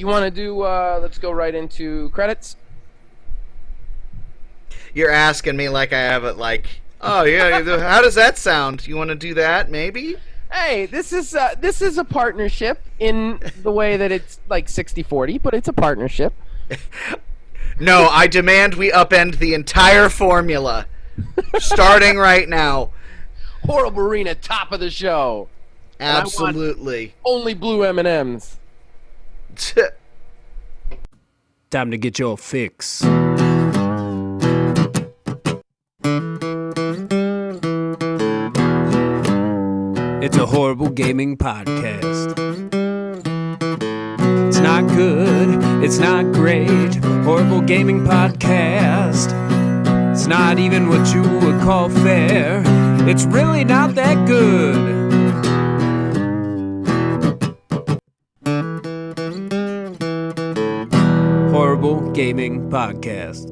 You want to do, let's go right into credits. You're asking me like I have it like, oh, yeah, how does that sound? You want to do that, maybe? Hey, this is a partnership in the way that it's like 60-40, but it's a partnership. No, I demand we upend the entire formula. Starting right now. Horrible Arena, top of the show. Absolutely. Only blue M&Ms. Time to get your fix. It's a horrible gaming podcast. It's not good, it's not great. Horrible gaming podcast. It's not even what you would call fair. It's really not that good. Horrible Gaming Podcast.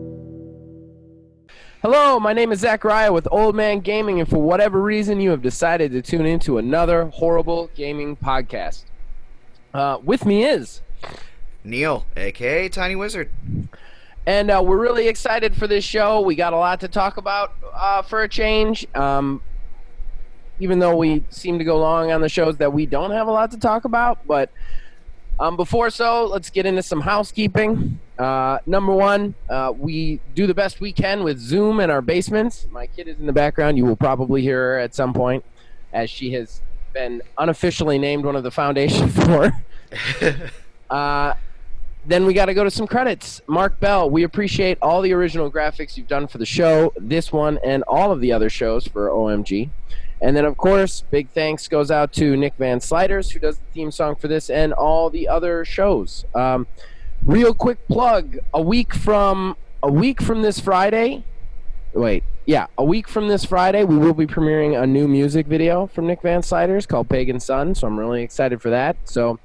Hello, my name is Zachariah with Old Man Gaming, and for whatever reason, you have decided to tune into another horrible gaming podcast. With me is Neil, a.k.a. Tiny Wizard. And we're really excited for this show. We got a lot to talk about for a change. Even though we seem to go long on the shows that we don't have a lot to talk about. But before so, let's get into some housekeeping. Number one, we do the best we can with Zoom in our basements. My kid is in the background. You will probably hear her at some point, as she has been unofficially named one of the foundation for. Then we got to go to some credits. Mark Bell, we appreciate all the original graphics you've done for the show, this one, and all of the other shows for OMG. And then, of course, big thanks goes out to Nick Van Sliders, who does the theme song for this and all the other shows. Real quick plug, a week from this Friday, a week from this Friday, we will be premiering a new music video from Nick Van Sliders called Pagan Sun, so I'm really excited for that. So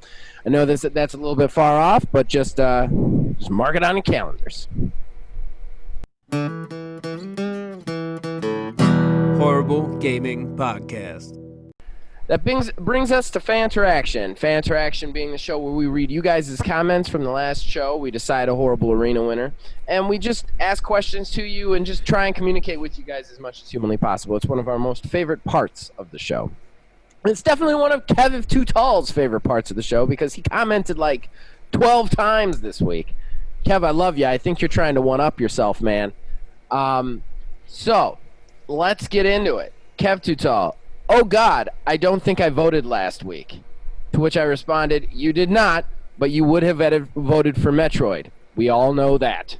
I know that's a little bit far off, but just mark it on your calendars. Horrible Gaming Podcast. That brings us to Fanteraction. Fanteraction being the show where we read you guys' comments from the last show. We decide a Horrible Arena winner. And we just ask questions to you and just try and communicate with you guys as much as humanly possible. It's one of our most favorite parts of the show. It's definitely one of Kev Too Tall's favorite parts of the show because he commented like 12 times this week. Kev, I love you. I think you're trying to one-up yourself, man. So, let's get into it. Kev Too Tall. Oh, God, I don't think I voted last week. To which I responded, you did not, but you would have voted for Metroid. We all know that.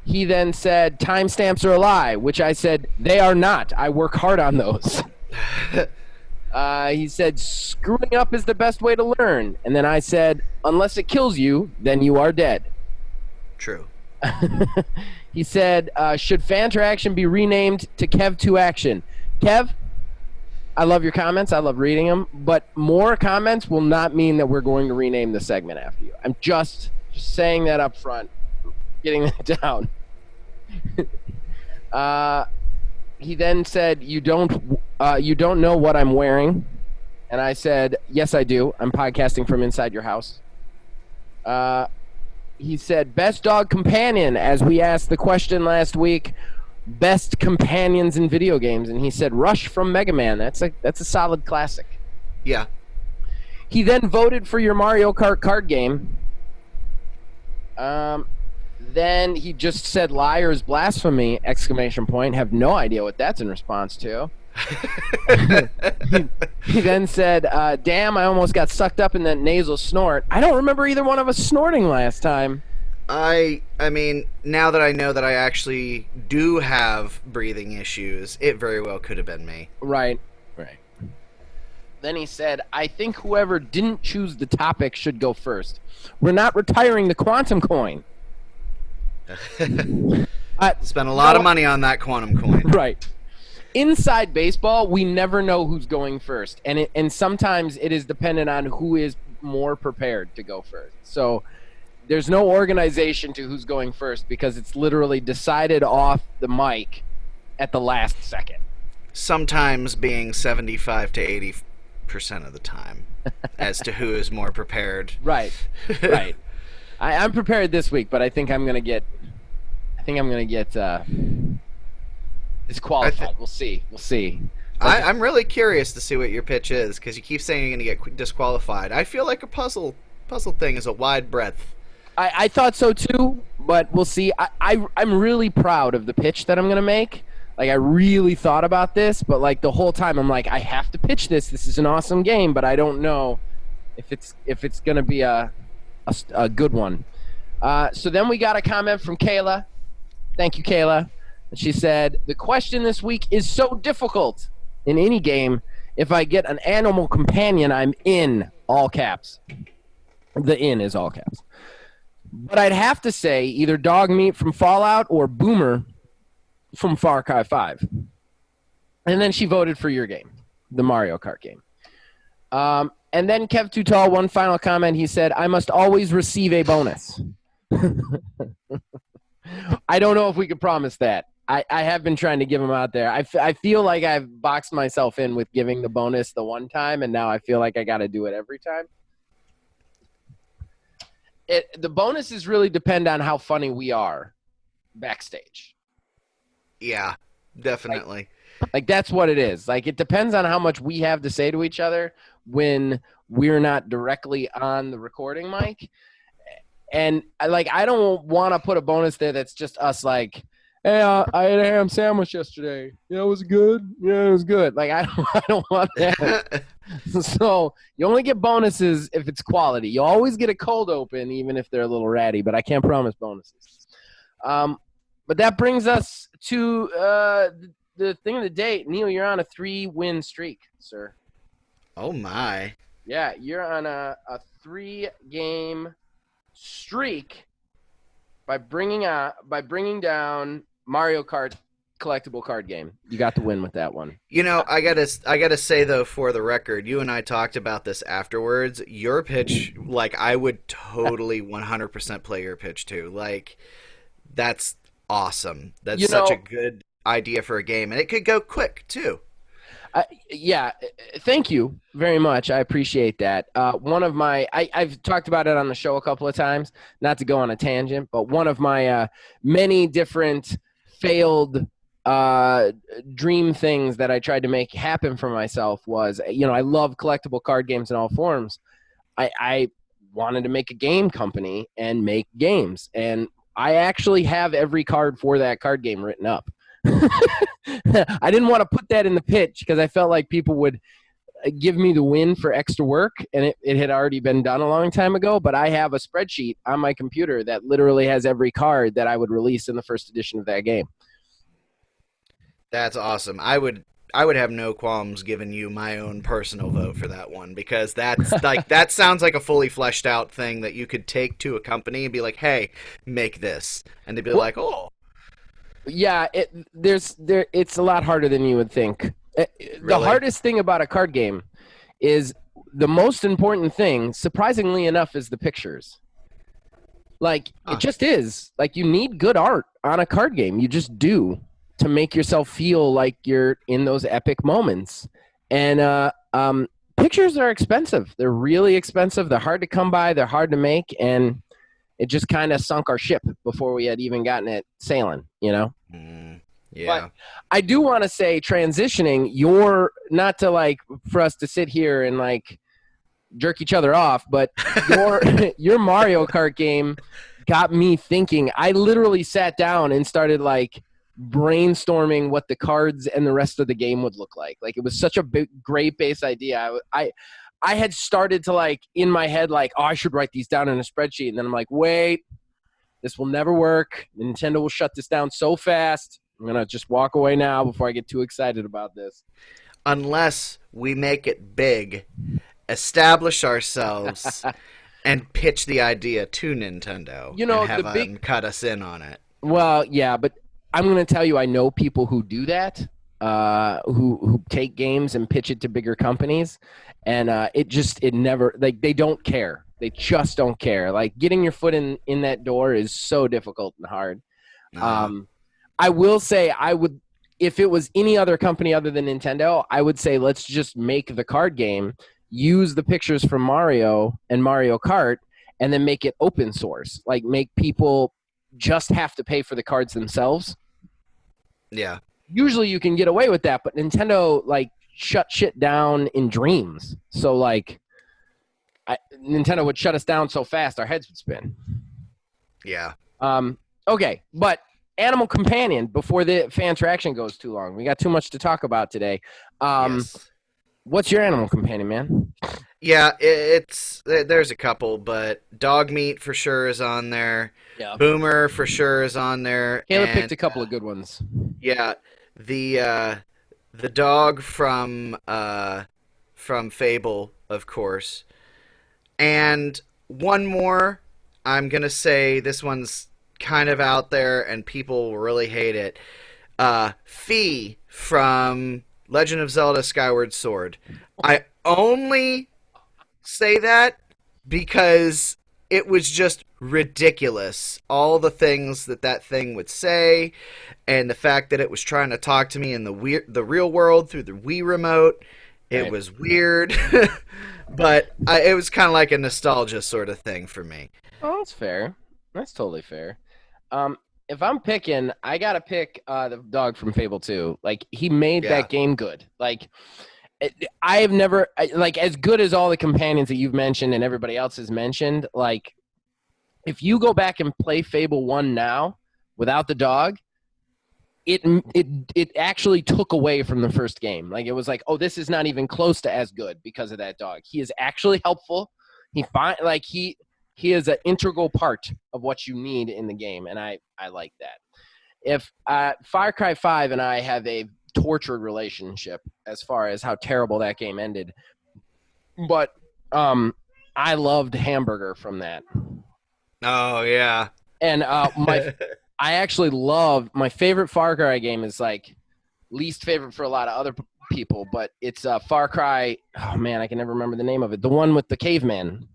He then said, timestamps are a lie, which I said, they are not. I work hard on those. He said, screwing up is the best way to learn. And then I said, unless it kills you, then you are dead. True. He said, should Fanteraction be renamed to Kev2Action? Kev, I love your comments. I love reading them. But more comments will not mean that we're going to rename the segment after you. I'm just saying that up front, getting that down. He then said, you don't know what I'm wearing. And I said, yes, I do. I'm podcasting from inside your house. He said, best dog companion, as we asked the question last week, best companions in video games. And he said, Rush from Mega Man. That's a solid classic. Yeah. He then voted for your Mario Kart card game. Then he just said, liars, blasphemy, ! Have no idea what that's in response to. He then said, damn, I almost got sucked up in that nasal snort. I don't remember either one of us snorting last time. I mean, now that I know that I actually do have breathing issues, it very well could have been me. Right. Then he said, I think whoever didn't choose the topic should go first. We're not retiring the quantum coin. Spent a lot of money on that quantum coin. Right. Inside baseball, we never know who's going first, and sometimes it is dependent on who is more prepared to go first. So there's no organization to who's going first because it's literally decided off the mic at the last second. Sometimes being 75 to of the time as to who is more prepared. Right. I'm prepared this week, but I think I'm gonna get disqualified. We'll see. I'm really curious to see what your pitch is, because you keep saying you're going to get disqualified. I feel like a puzzle thing is a wide breadth. I thought so too, but we'll see. I'm really proud of the pitch that I'm going to make. Like, I really thought about this, but like the whole time I'm like, I have to pitch this. This is an awesome game, but I don't know if it's going to be a good one. So then we got a comment from Kayla. Thank you, Kayla. She said, the question this week is so difficult in any game. If I get an animal companion, I'm in, all caps. The in is all caps. But I'd have to say either dog meat from Fallout or Boomer from Far Cry 5. And then she voted for your game, the Mario Kart game. And then Kev Too Tall, one final comment. He said, I must always receive a bonus. I don't know if we could promise that. I have been trying to give them out there. I feel like I've boxed myself in with giving the bonus the one time, and now I feel like I got to do it every time. The bonuses really depend on how funny we are backstage. Yeah, definitely. Like that's what it is. Like, it depends on how much we have to say to each other when we're not directly on the recording mic. And I don't want to put a bonus there that's just us like, hey, I ate a ham sandwich yesterday. Yeah, was it good? Yeah, it was good. Like, I don't want that. So you only get bonuses if it's quality. You always get a cold open, even if they're a little ratty, but I can't promise bonuses. But that brings us to the thing of the day. Neil, you're on a 3-win streak, sir. Oh, my. Yeah, you're on a 3-game streak by bringing down Mario Kart collectible card game. You got the win with that one. You know, I gotta say though, for the record, you and I talked about this afterwards. Your pitch, like, I would totally 100% play your pitch too. Like, that's awesome. That's such a good idea for a game, and it could go quick too. Yeah, thank you very much. I appreciate that. One of my, I've talked about it on the show a couple of times, not to go on a tangent, but one of my many different failed dream things that I tried to make happen for myself was, I love collectible card games in all forms. I wanted to make a game company and make games, and I actually have every card for that card game written up. I didn't want to put that in the pitch because I felt like people would give me the win for extra work, and it had already been done a long time ago. But I have a spreadsheet on my computer that literally has every card that I would release in the first edition of that game. That's awesome. I would have no qualms giving you my own personal vote for that one, because that's like that sounds like a fully fleshed out thing that you could take to a company and be like, "Hey, make this," and they'd be like, "Oh." Yeah, it's a lot harder than you would think. Really? The hardest thing about a card game is the most important thing, surprisingly enough, is the pictures. Like, it just is. Like, you need good art on a card game. You just do, to make yourself feel like you're in those epic moments. And pictures are expensive. They're really expensive. They're hard to come by. They're hard to make. And it just kind of sunk our ship before we had even gotten it sailing, Yeah. But I do want to say, transitioning, not to like for us to sit here and like jerk each other off, but your Mario Kart game got me thinking. I literally sat down and started like brainstorming what the cards and the rest of the game would look like. Like, it was such a great base idea. I had started to like in my head like, oh, I should write these down in a spreadsheet, and then I'm like, wait, this will never work. Nintendo will shut this down so fast. I'm gonna just walk away now before I get too excited about this. Unless we make it big, establish ourselves, and pitch the idea to Nintendo, and have them cut us in on it. Well, yeah, but I'm gonna tell you, I know people who do that. Who take games and pitch it to bigger companies, and it never, like, they don't care. They just don't care. Like, getting your foot in that door is so difficult and hard. I will say, if it was any other company other than Nintendo, I would say let's just make the card game, use the pictures from Mario and Mario Kart, and then make it open source. Like, make people just have to pay for the cards themselves. Yeah. Usually you can get away with that, but Nintendo, like, shut shit down in dreams. So, like, Nintendo would shut us down so fast our heads would spin. Yeah. Okay, but Animal Companion, before the fan interaction goes too long. We got too much to talk about today. Yes. What's your Animal Companion, man? Yeah, there's a couple, but Dog Meat for sure is on there. Yeah. Boomer for sure is on there. Caleb and, picked a couple of good ones. Yeah, the dog from Fable, of course, and one more. I'm gonna say this one's kind of out there, and people will really hate it. Fee from Legend of Zelda: Skyward Sword. I only say that because it was just ridiculous. All the things that thing would say, and the fact that it was trying to talk to me in the real world through the Wii remote. It was weird, but it was kind of like a nostalgia sort of thing for me. Oh, that's fair. That's totally fair. If I'm picking, I gotta pick the dog from Fable 2. Like, he made that game good. Like, I have never, like, as good as all the companions that you've mentioned and everybody else has mentioned, like, if you go back and play Fable 1 now without the dog, it actually took away from the first game. Like, it was like, oh, this is not even close to as good because of that dog. He is actually helpful. He is an integral part of what you need in the game, and I like that. If Far Cry 5 and I have a tortured relationship as far as how terrible that game ended, but I loved Hamburger from that. Oh yeah, and I actually love my favorite Far Cry game is like least favorite for a lot of other people, but it's Far Cry. Oh man, I can never remember the name of it. The one with the caveman.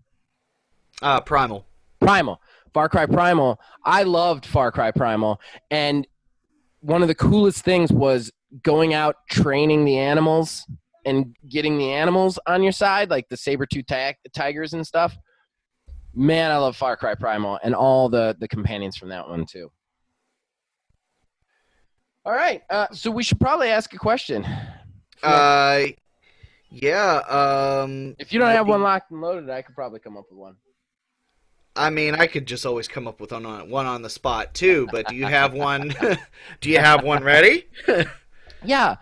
Primal. Far Cry Primal. I loved Far Cry Primal, and one of the coolest things was going out training the animals and getting the animals on your side, like the saber-tooth tigers and stuff. Man, I love Far Cry Primal and all the companions from that one too. All right, so we should probably ask a question. Yeah. If you don't have one locked and loaded, I could probably come up with one. I mean, I could just always come up with one on the spot too. But do you have one? Do you have one ready? Yeah,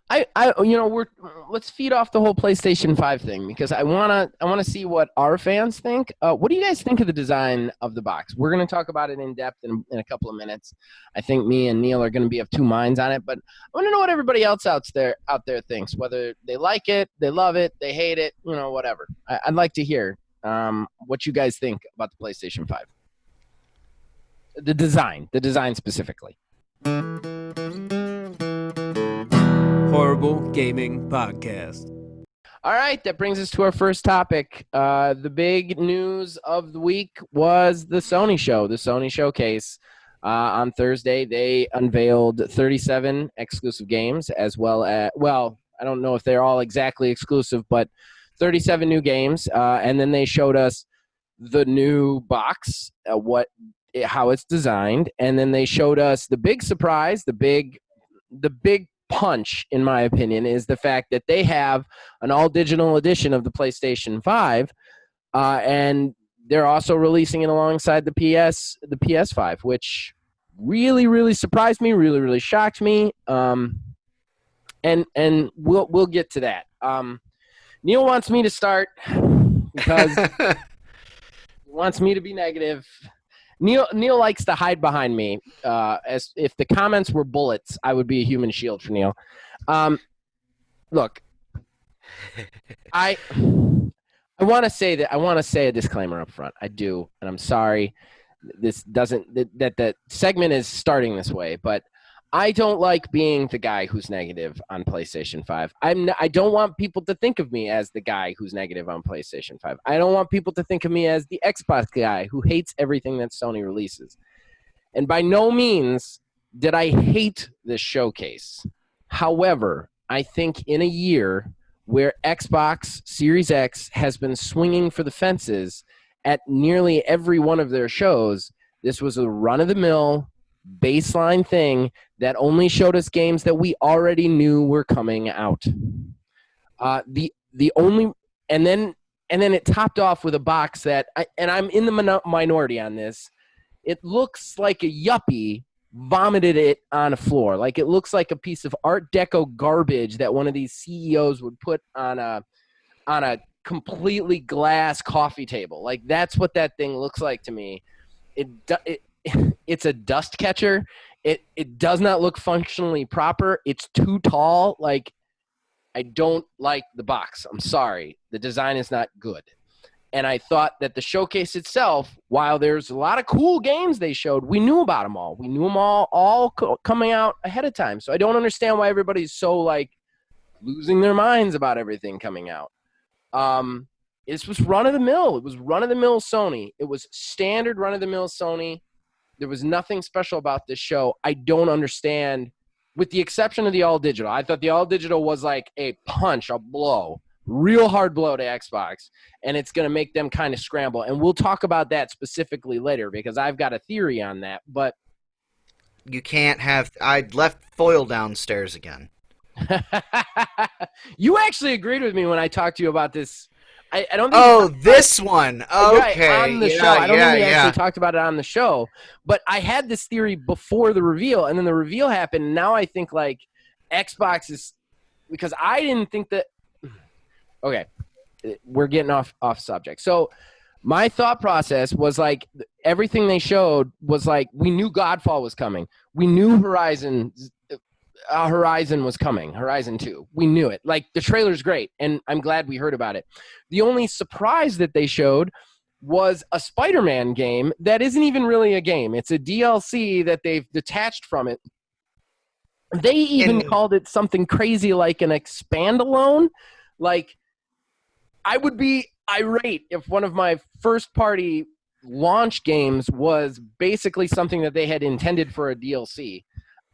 let's feed off the whole PlayStation 5 thing because I wanna see what our fans think. What do you guys think of the design of the box? We're gonna talk about it in depth in a couple of minutes. I think me and Neil are gonna be of two minds on it, but I want to know what everybody else out there thinks. Whether they like it, they love it, they hate it, whatever. I'd like to hear what you guys think about the PlayStation 5. The design specifically. Horrible Gaming Podcast. All right, that brings us to our first topic. The big news of the week was the Sony show, the Sony Showcase. On Thursday, they unveiled 37 exclusive games as well as, well, I don't know if they're all exactly exclusive, but 37 new games. And then they showed us the new box, how it's designed. And then they showed us the big surprise, the big punch, in my opinion, is the fact that they have an all-digital edition of the PlayStation 5, and they're also releasing it alongside the PS5, which really, really surprised me, really, really shocked me, and we'll get to that. Neil wants me to start because he wants me to be negative. Neil likes to hide behind me. As if the comments were bullets, I would be a human shield for Neil. Look, I want to say that I want to say a disclaimer up front. I do, and I'm sorry. This doesn't that segment is starting this way, but I don't like being the guy who's negative on PlayStation 5. I don't want people to think of me as the guy who's negative on PlayStation 5. I don't want people to think of me as the Xbox guy who hates everything that Sony releases. And by no means did I hate this showcase. However, I think in a year where Xbox Series X has been swinging for the fences at nearly every one of their shows, this was a run-of-the-mill baseline thing that only showed us games that we already knew were coming out. The only and then it topped off with a box that I'm in the minority on this. It looks like a yuppie vomited it on a floor. Like it looks like a piece of Art Deco garbage that one of these CEOs would put on a completely glass coffee table. Like that's what that thing looks like to me. It's a dust catcher. It does not look functionally proper. It's too tall. Like I don't like the box. I'm sorry. The design is not good. And I thought that the showcase itself, while there's a lot of cool games they showed, we knew about them all. We knew them all coming out ahead of time. So I don't understand why everybody's so like losing their minds about everything coming out. This was run of the mill. It was run of the mill Sony. It was standard run of the mill Sony. There was nothing special about this show. I don't understand, with the exception of the all digital. I thought the all digital was like a punch, a blow. Real hard blow to Xbox, and it's going to make them kind of scramble. And we'll talk about that specifically later because I've got a theory on that. But you can't have. I left foil downstairs again. You actually agreed with me when I talked to you about this. I don't think. Oh, this one. Okay. On the show. I don't think we actually talked about it on the show. But I had this theory before the reveal, and then the reveal happened. And now I think like Xbox is, because I didn't think that. Okay, we're getting off subject. So my thought process was like everything they showed was like we knew Godfall was coming. We knew Horizon was coming, Horizon 2. We knew it. Like the trailer's great, and I'm glad we heard about it. The only surprise that they showed was a Spider-Man game that isn't even really a game. It's a DLC that they've detached from it. They even called it something crazy like an expandalone. Like, I would be irate if one of my first-party launch games was basically something that they had intended for a DLC.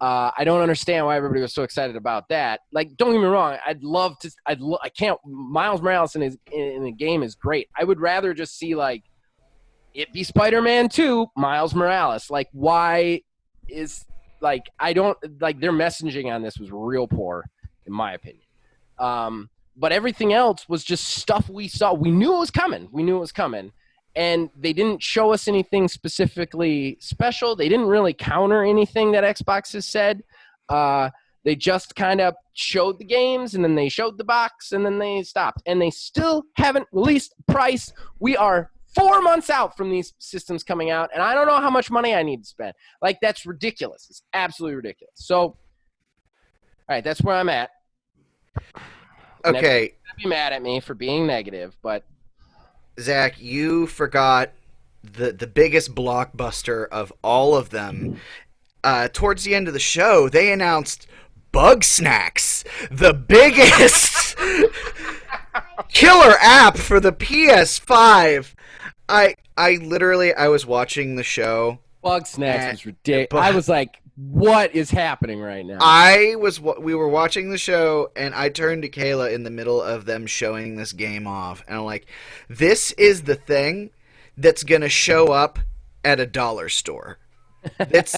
I don't understand why everybody was so excited about that. Like, don't get me wrong. I'd love to. I can't. Miles Morales in the game is great. I would rather just see like it be Spider-Man 2, Miles Morales. Like, why is like I don't like their messaging on this was real poor, in my opinion. But everything else was just stuff we saw. We knew it was coming. And they didn't show us anything specifically special. They didn't really counter anything that Xbox has said. They just kind of showed the games, and then they showed the box, and then they stopped. And they still haven't released price. We are 4 months out from these systems coming out, and I don't know how much money I need to spend. Like, that's ridiculous. It's absolutely ridiculous. So, all right, that's where I'm at. Okay. Be mad at me for being negative, but Zach, you forgot the biggest blockbuster of all of them. Towards the end of the show, they announced Bug Snacks, the biggest killer app for the PS5. I was watching the show. Bug Snacks was ridiculous. I was like, what is happening right now? We were watching the show, and I turned to Kayla in the middle of them showing this game off, and I'm like, this is the thing that's gonna show up at a dollar store. It's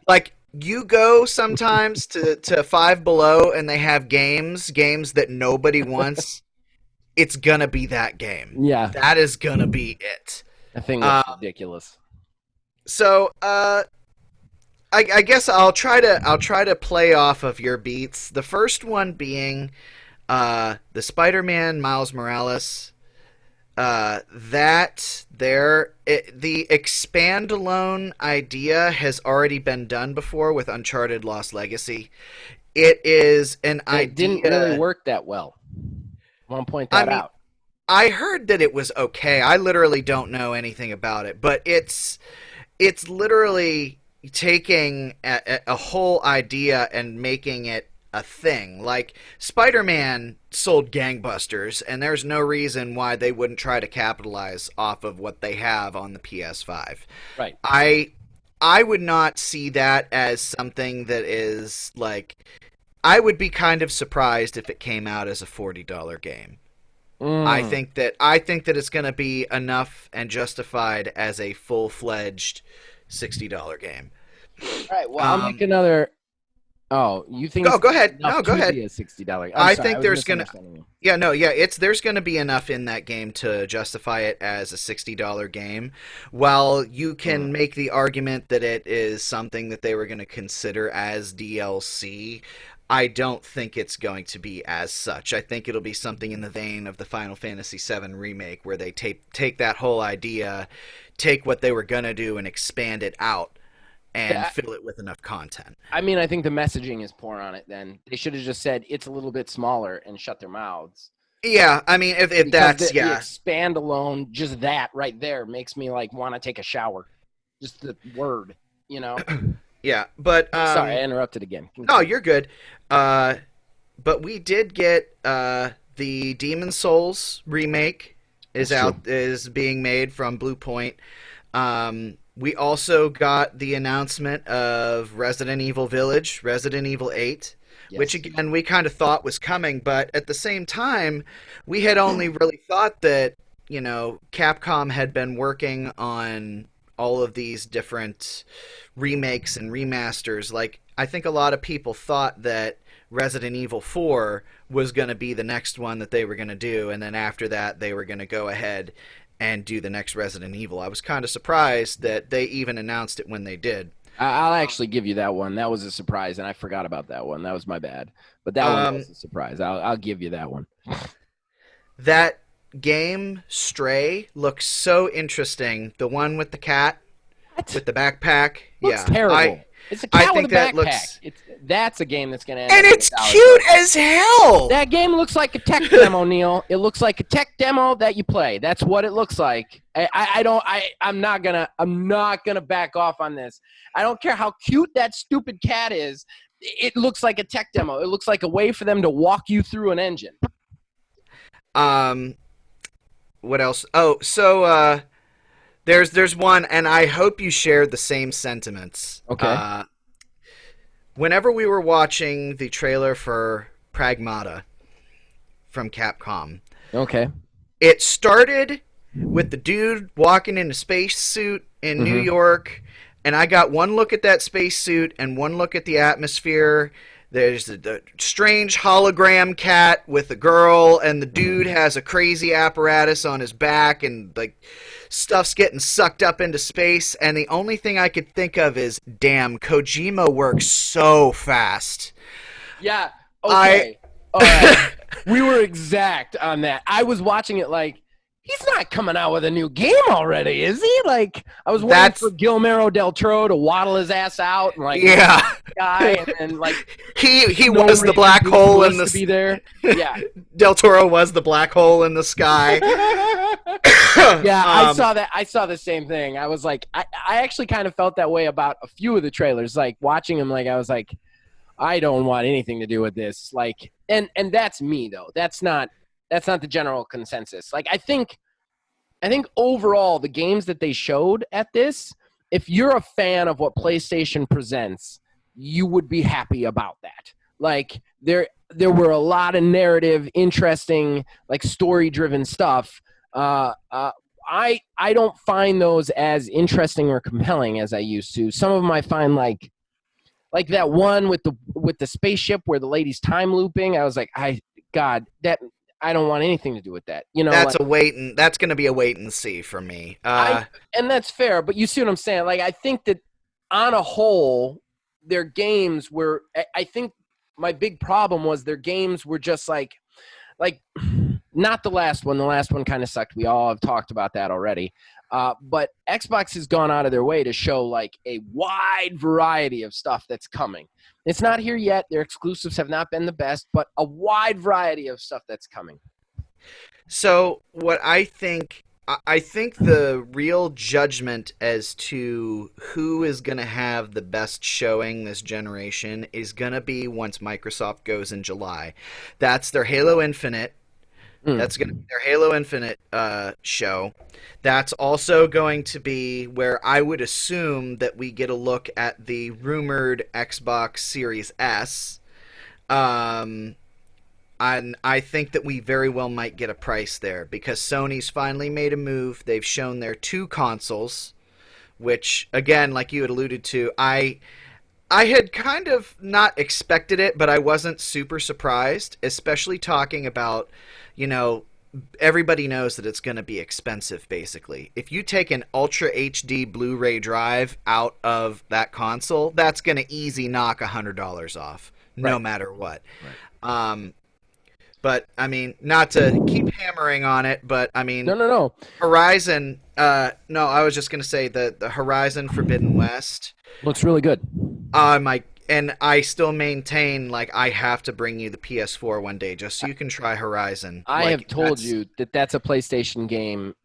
like you go sometimes to Five Below, and they have games that nobody wants. It's gonna be that game. Yeah, that is gonna be it. I think that's ridiculous. So, I guess I'll try to play off of your beats. The first one being the Spider-Man Miles Morales. The expand-alone idea has already been done before with Uncharted Lost Legacy. It is an idea. It didn't really work that well. I want to point that out. I heard that it was okay. I literally don't know anything about it, but it's literally taking a whole idea and making it a thing. Like, Spider-Man sold gangbusters, and there's no reason why they wouldn't try to capitalize off of what they have on the PS5. Right. I would not see that as something that is, like, I would be kind of surprised if it came out as a $40 game. I think that it's going to be enough and justified as a full-fledged $60 game. All right. Well, I'll make another. Oh, you think Go ahead. enough No, go to ahead. be a $60? I Sorry, think was there's gonna, misunderstanding you. there's gonna be enough in that game to justify it as a $60 game. While you can make the argument that it is something that they were gonna consider as DLC, I don't think it's going to be as such. I think it'll be something in the vein of the Final Fantasy VII remake, where they take that whole idea, take what they were gonna do, and expand it out. And fill it with enough content. I mean, I think the messaging is poor on it then. They should have just said it's a little bit smaller and shut their mouths. Yeah, I mean, if that's, the expand alone, just that right there makes me, like, want to take a shower. Just the word, you know? Yeah, but... Sorry, I interrupted again. No, you're good. But we did get the Demon Souls remake is being made from Blue Point. We also got the announcement of Resident Evil Village, Resident Evil 8, which again we kind of thought was coming, but at the same time, we had only really thought that, you know, Capcom had been working on all of these different remakes and remasters. Like, I think a lot of people thought that Resident Evil 4 was going to be the next one that they were going to do, and then after that they were going to go ahead and do the next Resident Evil. I was kind of surprised that they even announced it when they did. I'll actually give you that one. That was a surprise, and I forgot about that one. That was my bad. But that one was a surprise. I'll give you that one. That game, Stray, looks so interesting. The one with the cat, with the backpack. Looks terrible. It's a cat with a backpack. That's a game that's going to end and it's cute as hell. That game looks like a tech demo, Neil. It looks like a tech demo that you play. That's what it looks like. I'm not gonna back off on this. I don't care how cute that stupid cat is. It looks like a tech demo. It looks like a way for them to walk you through an engine. What else? Oh, so there's one, and I hope you share the same sentiments. Okay. Whenever we were watching the trailer for Pragmata from Capcom, okay, it started with the dude walking in a spacesuit in New York, and I got one look at that spacesuit and one look at the atmosphere. There's the strange hologram cat with a girl, and the dude has a crazy apparatus on his back, and like stuff's getting sucked up into space. And the only thing I could think of is, damn, Kojima works so fast. Yeah. Okay. All right. We were exact on that. I was watching it like, he's not coming out with a new game already, is he? Like, I was waiting for Guillermo del Toro to waddle his ass out and like, guy, and then like he was the black hole in the to be there. Yeah, Del Toro was the black hole in the sky. Yeah, I saw that. I saw the same thing. I was like, I actually kind of felt that way about a few of the trailers. Like watching them, like I was like, I don't want anything to do with this. Like, and that's me though. That's not the general consensus. Like, I think overall the games that they showed at this, if you're a fan of what PlayStation presents, you would be happy about that. Like, there were a lot of narrative, interesting, like story-driven stuff. I don't find those as interesting or compelling as I used to. Some of them I find like that one with the spaceship where the lady's time looping. I was like, I don't want anything to do with that. You know, that's that's going to be a wait and see for me. And that's fair, but you see what I'm saying? Like, I think that on a whole, their games were, I think my big problem was their games were just like not the last one. The last one kind of sucked. We all have talked about that already. But Xbox has gone out of their way to show like a wide variety of stuff that's coming. It's not here yet. Their exclusives have not been the best, but a wide variety of stuff that's coming. So what I think the real judgment as to who is going to have the best showing this generation is going to be once Microsoft goes in July. That's their Halo Infinite. That's going to be their Halo Infinite show. That's also going to be where I would assume that we get a look at the rumored Xbox Series S. And I think that we very well might get a price there because Sony's finally made a move. They've shown their 2 consoles, which, again, like you had alluded to, I had kind of not expected it, but I wasn't super surprised, especially talking about, everybody knows that it's going to be expensive, basically. If you take an Ultra HD Blu-ray drive out of that console, that's going to easy knock $100 off, no matter what. Right. But, I mean, not to keep hammering on it, but, I mean... No. Horizon, I was just going to say the Horizon Forbidden West... Looks really good. And I still maintain, I have to bring you the PS4 one day just so you can try Horizon. I have told you that's a PlayStation game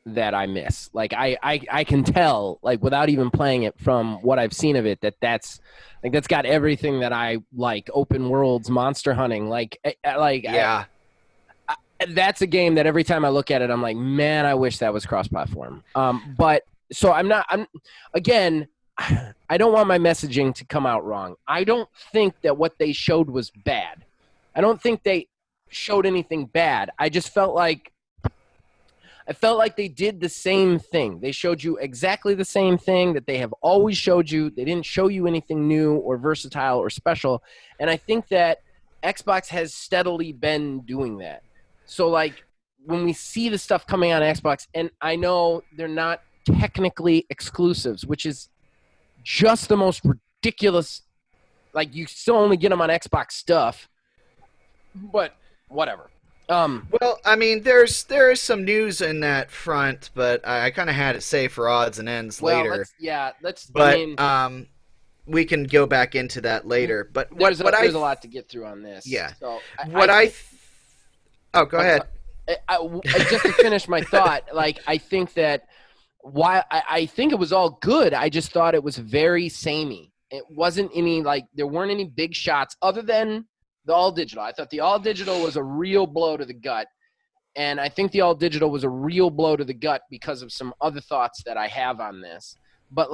that I miss. I can tell, without even playing it from what I've seen of it, that's got everything that I like. Open worlds, monster hunting, yeah. That's a game that every time I look at it, I'm like, man, I wish that was cross-platform. But so again, I don't want my messaging to come out wrong. I don't think that what they showed was bad. I don't think they showed anything bad. I just felt like they did the same thing. They showed you exactly the same thing that they have always showed you. They didn't show you anything new or versatile or special. And I think that Xbox has steadily been doing that. So, when we see the stuff coming on Xbox, and I know they're not technically exclusives, which is just the most ridiculous. You still only get them on Xbox stuff, but whatever. Well, I mean, there is some news in that front, but I kind of had it saved for odds and ends later. We can go back into that later. But there's a lot to get through on this. Yeah. So go ahead. Just to finish my thought, I think that. Why I think it was all good. I just thought it was very samey. It wasn't any there weren't any big shots other than the all digital. I thought the all digital was a real blow to the gut, and I think the all digital was a real blow to the gut because of some other thoughts that I have on this. But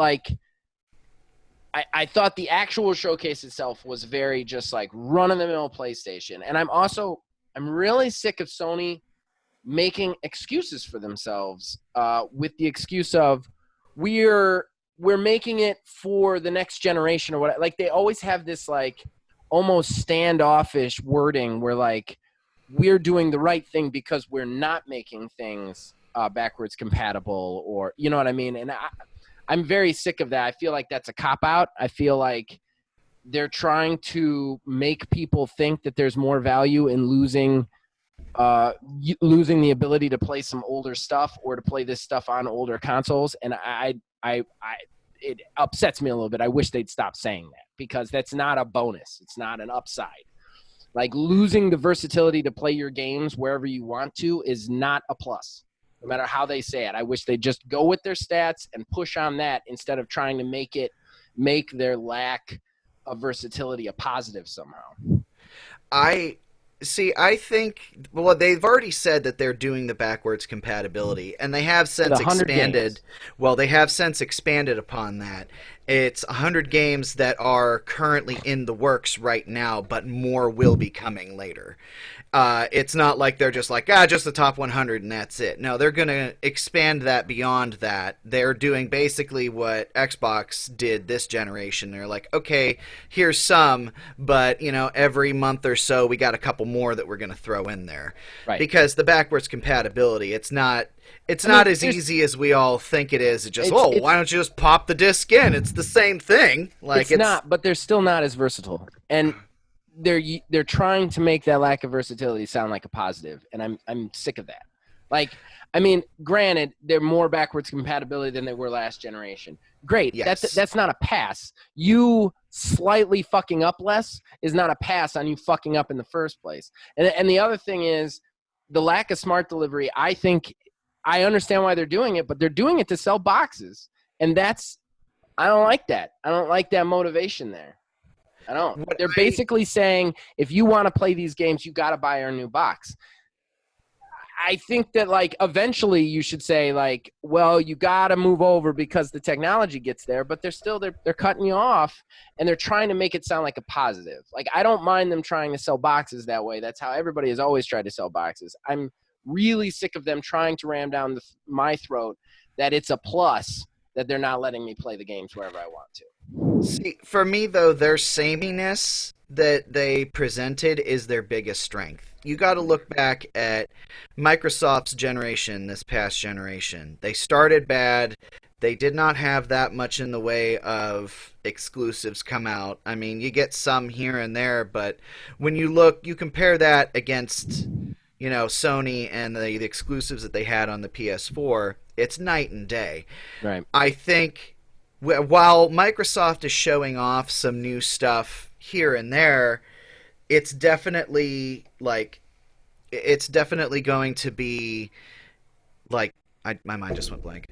I thought the actual showcase itself was very just run of the mill PlayStation, and I'm really sick of Sony making excuses for themselves with the excuse of we're making it for the next generation or what. They always have this almost standoffish wording where we're doing the right thing because we're not making things backwards compatible, or you know what I mean. And I'm very sick of that. I feel like that's a cop-out. I feel like they're trying to make people think that there's more value in losing the ability to play some older stuff or to play this stuff on older consoles, and it upsets me a little bit. I wish they'd stop saying that because that's not a bonus. It's not an upside. Losing the versatility to play your games wherever you want to is not a plus, no matter how they say it. I wish they'd just go with their stats and push on that instead of trying to make their lack of versatility a positive somehow. I think, they've already said that they're doing the backwards compatibility, and they have since expanded. Well, they have since expanded upon that. It's 100 games that are currently in the works right now, but more will be coming later. It's not like they're just just the top 100 and that's it. No, they're going to expand that beyond that. They're doing basically what Xbox did this generation. They're like, okay, here's some, but every month or so we got a couple more that we're going to throw in there. Right. Because the backwards compatibility, it's not as easy as we all think it is. Why don't you just pop the disc in? It's the same thing. It's not, but they're still not as versatile. And they're trying to make that lack of versatility sound like a positive, and I'm sick of that. Granted, they're more backwards compatibility than they were last generation. Great. Yes. That's not a pass. You slightly fucking up less is not a pass on you fucking up in the first place. And the other thing is the lack of smart delivery. I think I understand why they're doing it, but they're doing it to sell boxes, and I don't like that. I don't like that motivation there. I don't. They're basically saying, if you want to play these games, you got to buy our new box. I think that like eventually you should say like, well, you got to move over because the technology gets there, but they're cutting you off and they're trying to make it sound like a positive. Like I don't mind them trying to sell boxes that way. That's how everybody has always tried to sell boxes. I'm really sick of them trying to ram down my throat that it's a plus that they're not letting me play the games wherever I want to. See, for me though, their sameness that they presented is their biggest strength. You got to look back at Microsoft's generation, this past generation. They started bad. They did not have that much in the way of exclusives come out. I mean, you get some here and there, but when you compare that against, Sony and the exclusives that they had on the PS4, it's night and day. Right. I think while Microsoft is showing off some new stuff here and there, it's definitely going to be like my mind just went blank.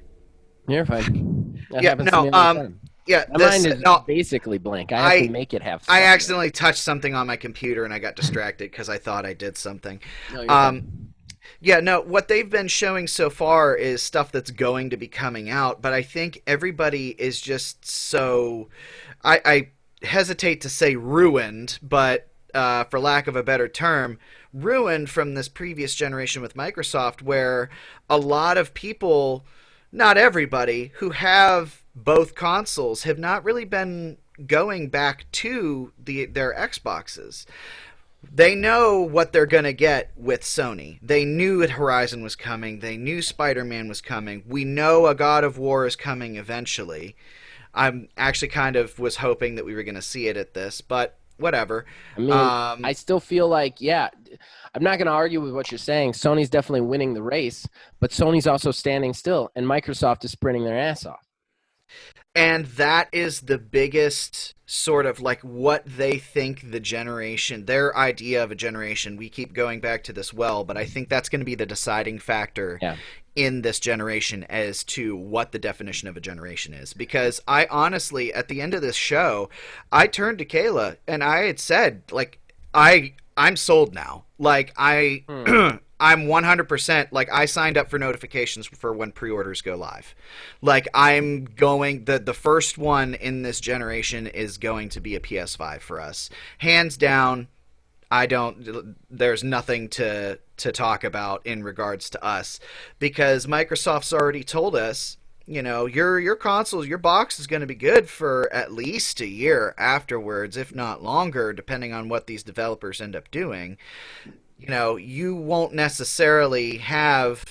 You're fine. That Yeah, happens to me all the time. Yeah, My mind is basically blank. I have to make it have I something. accidentally touched something on my computer and I got distracted because I thought I did something. No, you're fine. Yeah, no, what they've been showing so far is stuff that's going to be coming out, but I think everybody is just so... I hesitate to say ruined, but for lack of a better term, ruined from this previous generation with Microsoft, where a lot of people, not everybody, who have both consoles have not really been going back to their Xboxes. They know what they're going to get with Sony. They knew that Horizon was coming. They knew Spider-Man was coming. We know a God of War is coming eventually. I'm actually kind of was hoping that we were going to see it at this, but whatever. I mean, I still feel like, yeah, I'm not going to argue with what you're saying. Sony's definitely winning the race, but Sony's also standing still, and Microsoft is sprinting their ass off. And that is the biggest sort of like what they think the generation, their idea of a generation, we keep going back to this but I think that's going to be the deciding factor in this generation as to what the definition of a generation is. Because I honestly, at the end of this show, I turned to Kayla and I had said, like, I'm sold now. Like, I'm 100%, like, I signed up for notifications for when pre-orders go live. Like, I'm going, the first one in this generation is going to be a PS5 for us. Hands down, there's nothing to talk about in regards to us, because Microsoft's already told us, your consoles, your box is going to be good for at least a year afterwards, if not longer, depending on what these developers end up doing. You won't necessarily have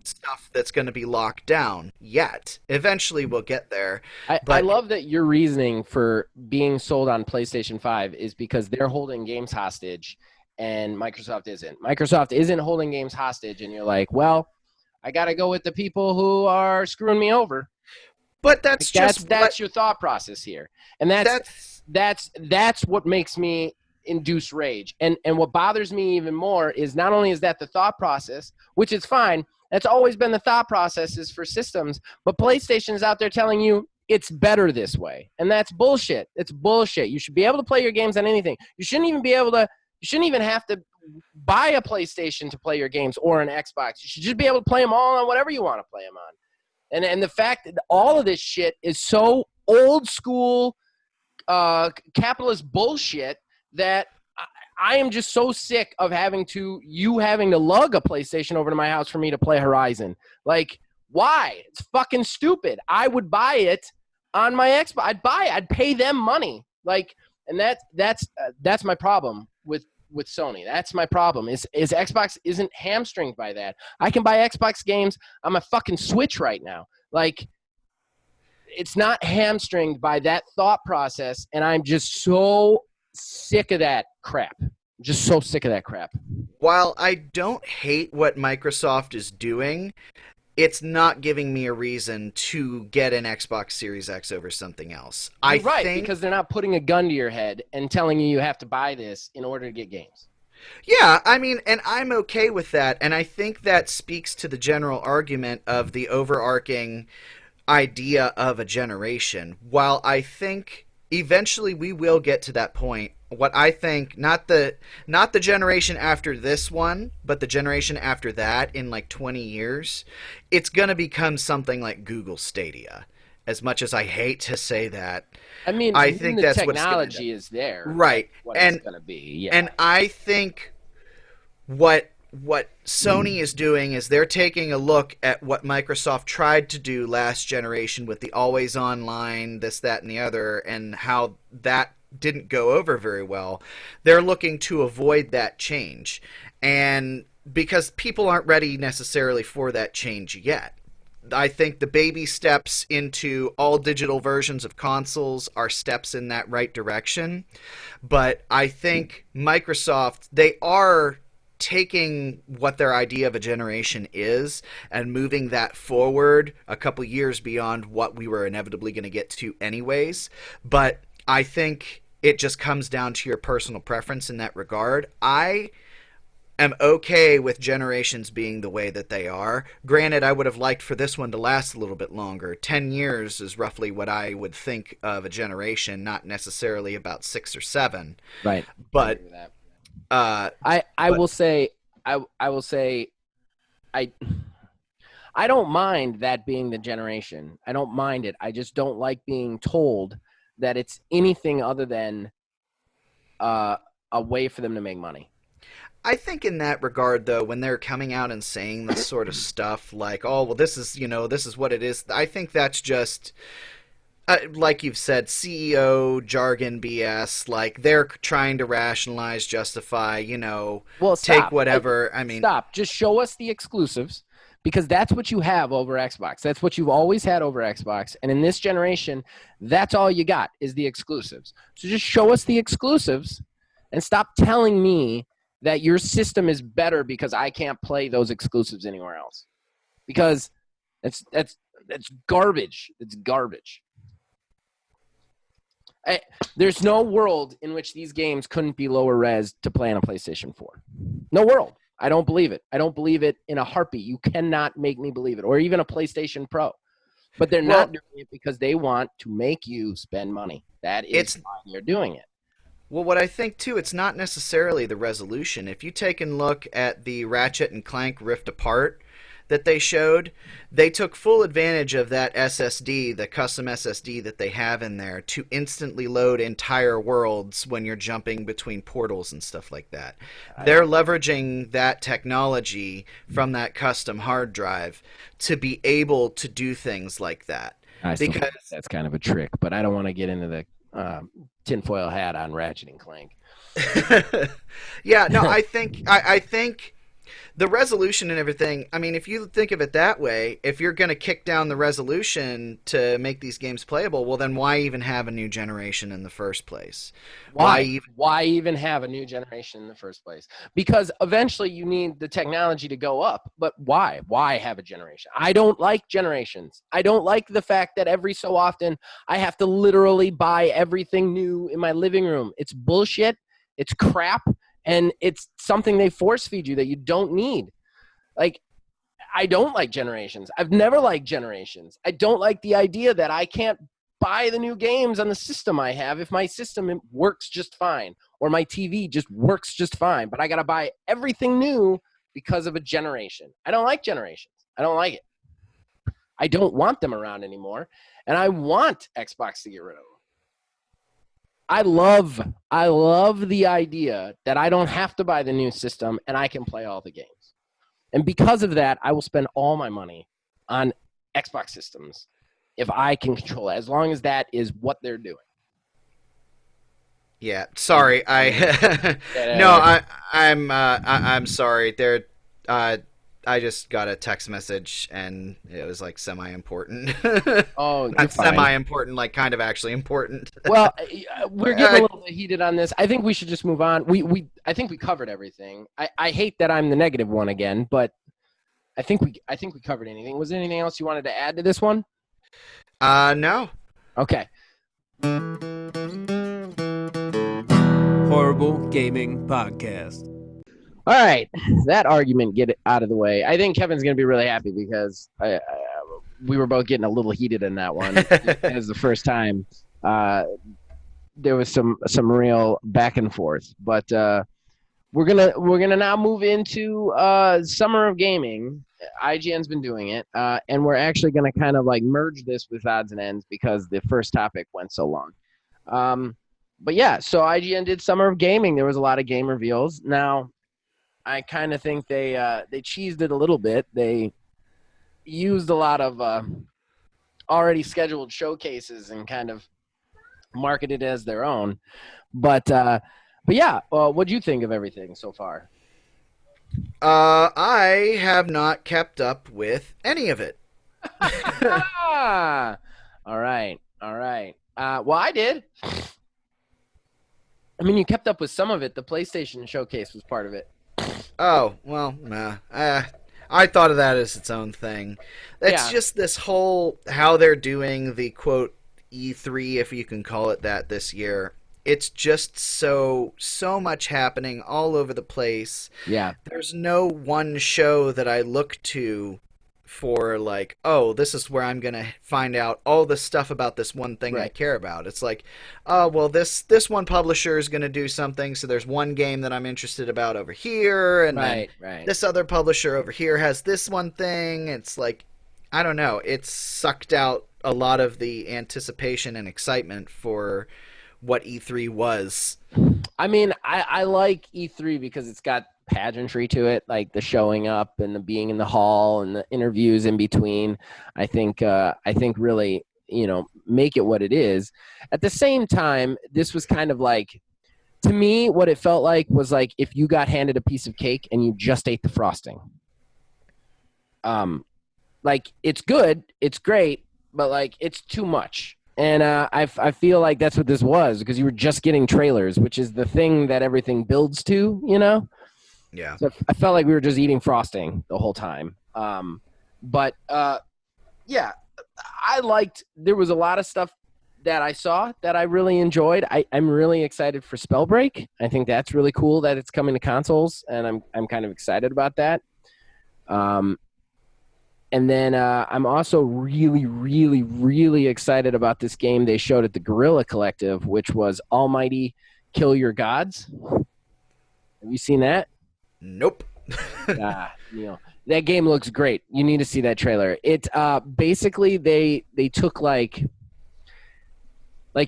stuff that's going to be locked down yet. Eventually we'll get there. I love that your reasoning for being sold on PlayStation 5 is because they're holding games hostage and Microsoft isn't. Microsoft isn't holding games hostage, and you're like, well, I got to go with the people who are screwing me over. But that's your thought process here. And that's what makes me induce rage. And what bothers me even more is not only is that the thought process, which is fine, that's always been the thought processes for systems, but PlayStation's out there telling you it's better this way. And that's bullshit. It's bullshit. You should be able to play your games on anything. You shouldn't even have to buy a PlayStation to play your games or an Xbox. You should just be able to play them all on whatever you want to play them on. And the fact that all of this shit is so old school capitalist bullshit that I am just so sick of having to lug a PlayStation over to my house for me to play Horizon. Like, why? It's fucking stupid. I would buy it on my Xbox. I'd pay them money. Like, and that's my problem with Sony. That's my problem. Is Xbox isn't hamstringed by that. I can buy Xbox games on my fucking Switch right now. Like, it's not hamstringed by that thought process, and I'm just so sick of that crap. Just so sick of that crap. While I don't hate what Microsoft is doing, it's not giving me a reason to get an Xbox Series X over something else. Because they're not putting a gun to your head and telling you have to buy this in order to get games. Yeah, I mean, and I'm okay with that, and I think that speaks to the general argument of the overarching idea of a generation. While I think eventually we will get to that point what I think, not the generation after this one, but the generation after that in like 20 years, it's going to become something like Google Stadia. As much as I hate to say that, I mean, I when think the that's what it's going to technology do. is there, Right. that's what it's going to be. Yeah. And I think what Sony is doing is they're taking a look at what Microsoft tried to do last generation with the always online, this, that, and the other, and how that didn't go over very well. They're looking to avoid that change. And because people aren't ready necessarily for that change yet. I think the baby steps into all digital versions of consoles are steps in that right direction. But I think Microsoft, they are taking what their idea of a generation is and moving that forward a couple years beyond what we were inevitably going to get to anyways. But I think it just comes down to your personal preference in that regard. I am okay with generations being the way that they are. Granted, I would have liked for this one to last a little bit longer. 10 years is roughly what I would think of a generation, not necessarily about 6 or 7. Right. But I will say I don't mind that being the generation. I don't mind it. I just don't like being told that it's anything other than a way for them to make money. I think in that regard, though, when they're coming out and saying this sort of stuff like, oh, well, this is what it is, I think that's just, like you've said, CEO jargon BS. Like, they're trying to rationalize, justify, Well, take whatever. Stop. Just show us the exclusives, because that's what you have over Xbox. That's what you've always had over Xbox. And in this generation, that's all you got is the exclusives. So just show us the exclusives and stop telling me that your system is better because I can't play those exclusives anywhere else. Because that's garbage. It's garbage. There's no world in which these games couldn't be lower res to play on a PlayStation 4. No world. I don't believe it. I don't believe it in a heartbeat. You cannot make me believe it. Or even a PlayStation Pro. But they're not doing it because they want to make you spend money. That is why you're doing it. Well, what I think, too, it's not necessarily the resolution. If you take a look at the Ratchet and Clank Rift Apart that they showed, they took full advantage of that SSD, the custom SSD that they have in there, to instantly load entire worlds when you're jumping between portals and stuff like that. They're leveraging that technology from that custom hard drive to be able to do things like that. I still think that's kind of a trick, but I don't want to get into the tinfoil hat on Ratchet and Clank. Yeah, no, I think the resolution and everything, I mean, if you think of it that way, if you're going to kick down the resolution to make these games playable, well, then why even have a new generation in the first place? Why even have a new generation in the first place? Because eventually you need the technology to go up. But why? Why have a generation? I don't like generations. I don't like the fact that every so often I have to literally buy everything new in my living room. It's bullshit. It's crap. And it's something they force feed you that you don't need. Like, I don't like generations. I've never liked generations. I don't like the idea that I can't buy the new games on the system I have if my system works just fine, or my TV just works just fine, but I got to buy everything new because of a generation. I don't like generations. I don't like it. I don't want them around anymore, and I want Xbox to get rid of them. I love the idea that I don't have to buy the new system and I can play all the games. And because of that, I will spend all my money on Xbox systems if I can control it, as long as that is what they're doing. Yeah, sorry. I'm sorry. I just got a text message and it was like semi-important. Oh, not semi-important, like kind of actually important. Well, we're getting a little bit heated on this. I think we should just move on. I think we covered everything. I hate that I'm the negative one again, but I think we covered anything. Was there anything else you wanted to add to this one? No. Okay. Horrible Gaming Podcast. All right, that argument, get it out of the way. I think Kevin's going to be really happy because we were both getting a little heated in that one. It was the first time there was some real back and forth. But we're gonna now move into summer of gaming. IGN's been doing it, and we're actually gonna kind of like merge this with odds and ends because the first topic went so long. But yeah, so IGN did summer of gaming. There was a lot of game reveals. Now, I kind of think they cheesed it a little bit. They used a lot of already scheduled showcases and kind of marketed it as their own. But yeah, what do you think of everything so far? I have not kept up with any of it. Ah, all right. Well, I did. I mean, you kept up with some of it. The PlayStation showcase was part of it. Oh, well, nah. I thought of that as its own thing. It's just this whole, how they're doing the, quote, E3, if you can call it that, this year. It's just so much happening all over the place. Yeah. There's no one show that I look to for, like, oh, this is where I'm going to find out all the stuff about this one thing I care about. It's like, oh, well, this one publisher is going to do something, so there's one game that I'm interested about over here, and then this other publisher over here has this one thing. It's like, I don't know. It's sucked out a lot of the anticipation and excitement for what E3 was. I mean, I like E3 because it's got pageantry to it, like the showing up and the being in the hall and the interviews in between. I think really, make it what it is. At the same time, this was kind of like, to me, what it felt like was like if you got handed a piece of cake and you just ate the frosting. Like, it's good, it's great, but like it's too much. And I feel like that's what this was, because you were just getting trailers, which is the thing that everything builds to, Yeah. So I felt like we were just eating frosting the whole time. But yeah, there was a lot of stuff that I saw that I really enjoyed. I'm really excited for Spellbreak. I think that's really cool that it's coming to consoles, and I'm kind of excited about that. And then I'm also really, really, really excited about this game they showed at the Guerrilla Collective, which was Almighty Kill Your Gods. Have you seen that? Nope. Neil, that game looks great. You need to see that trailer. It basically they took like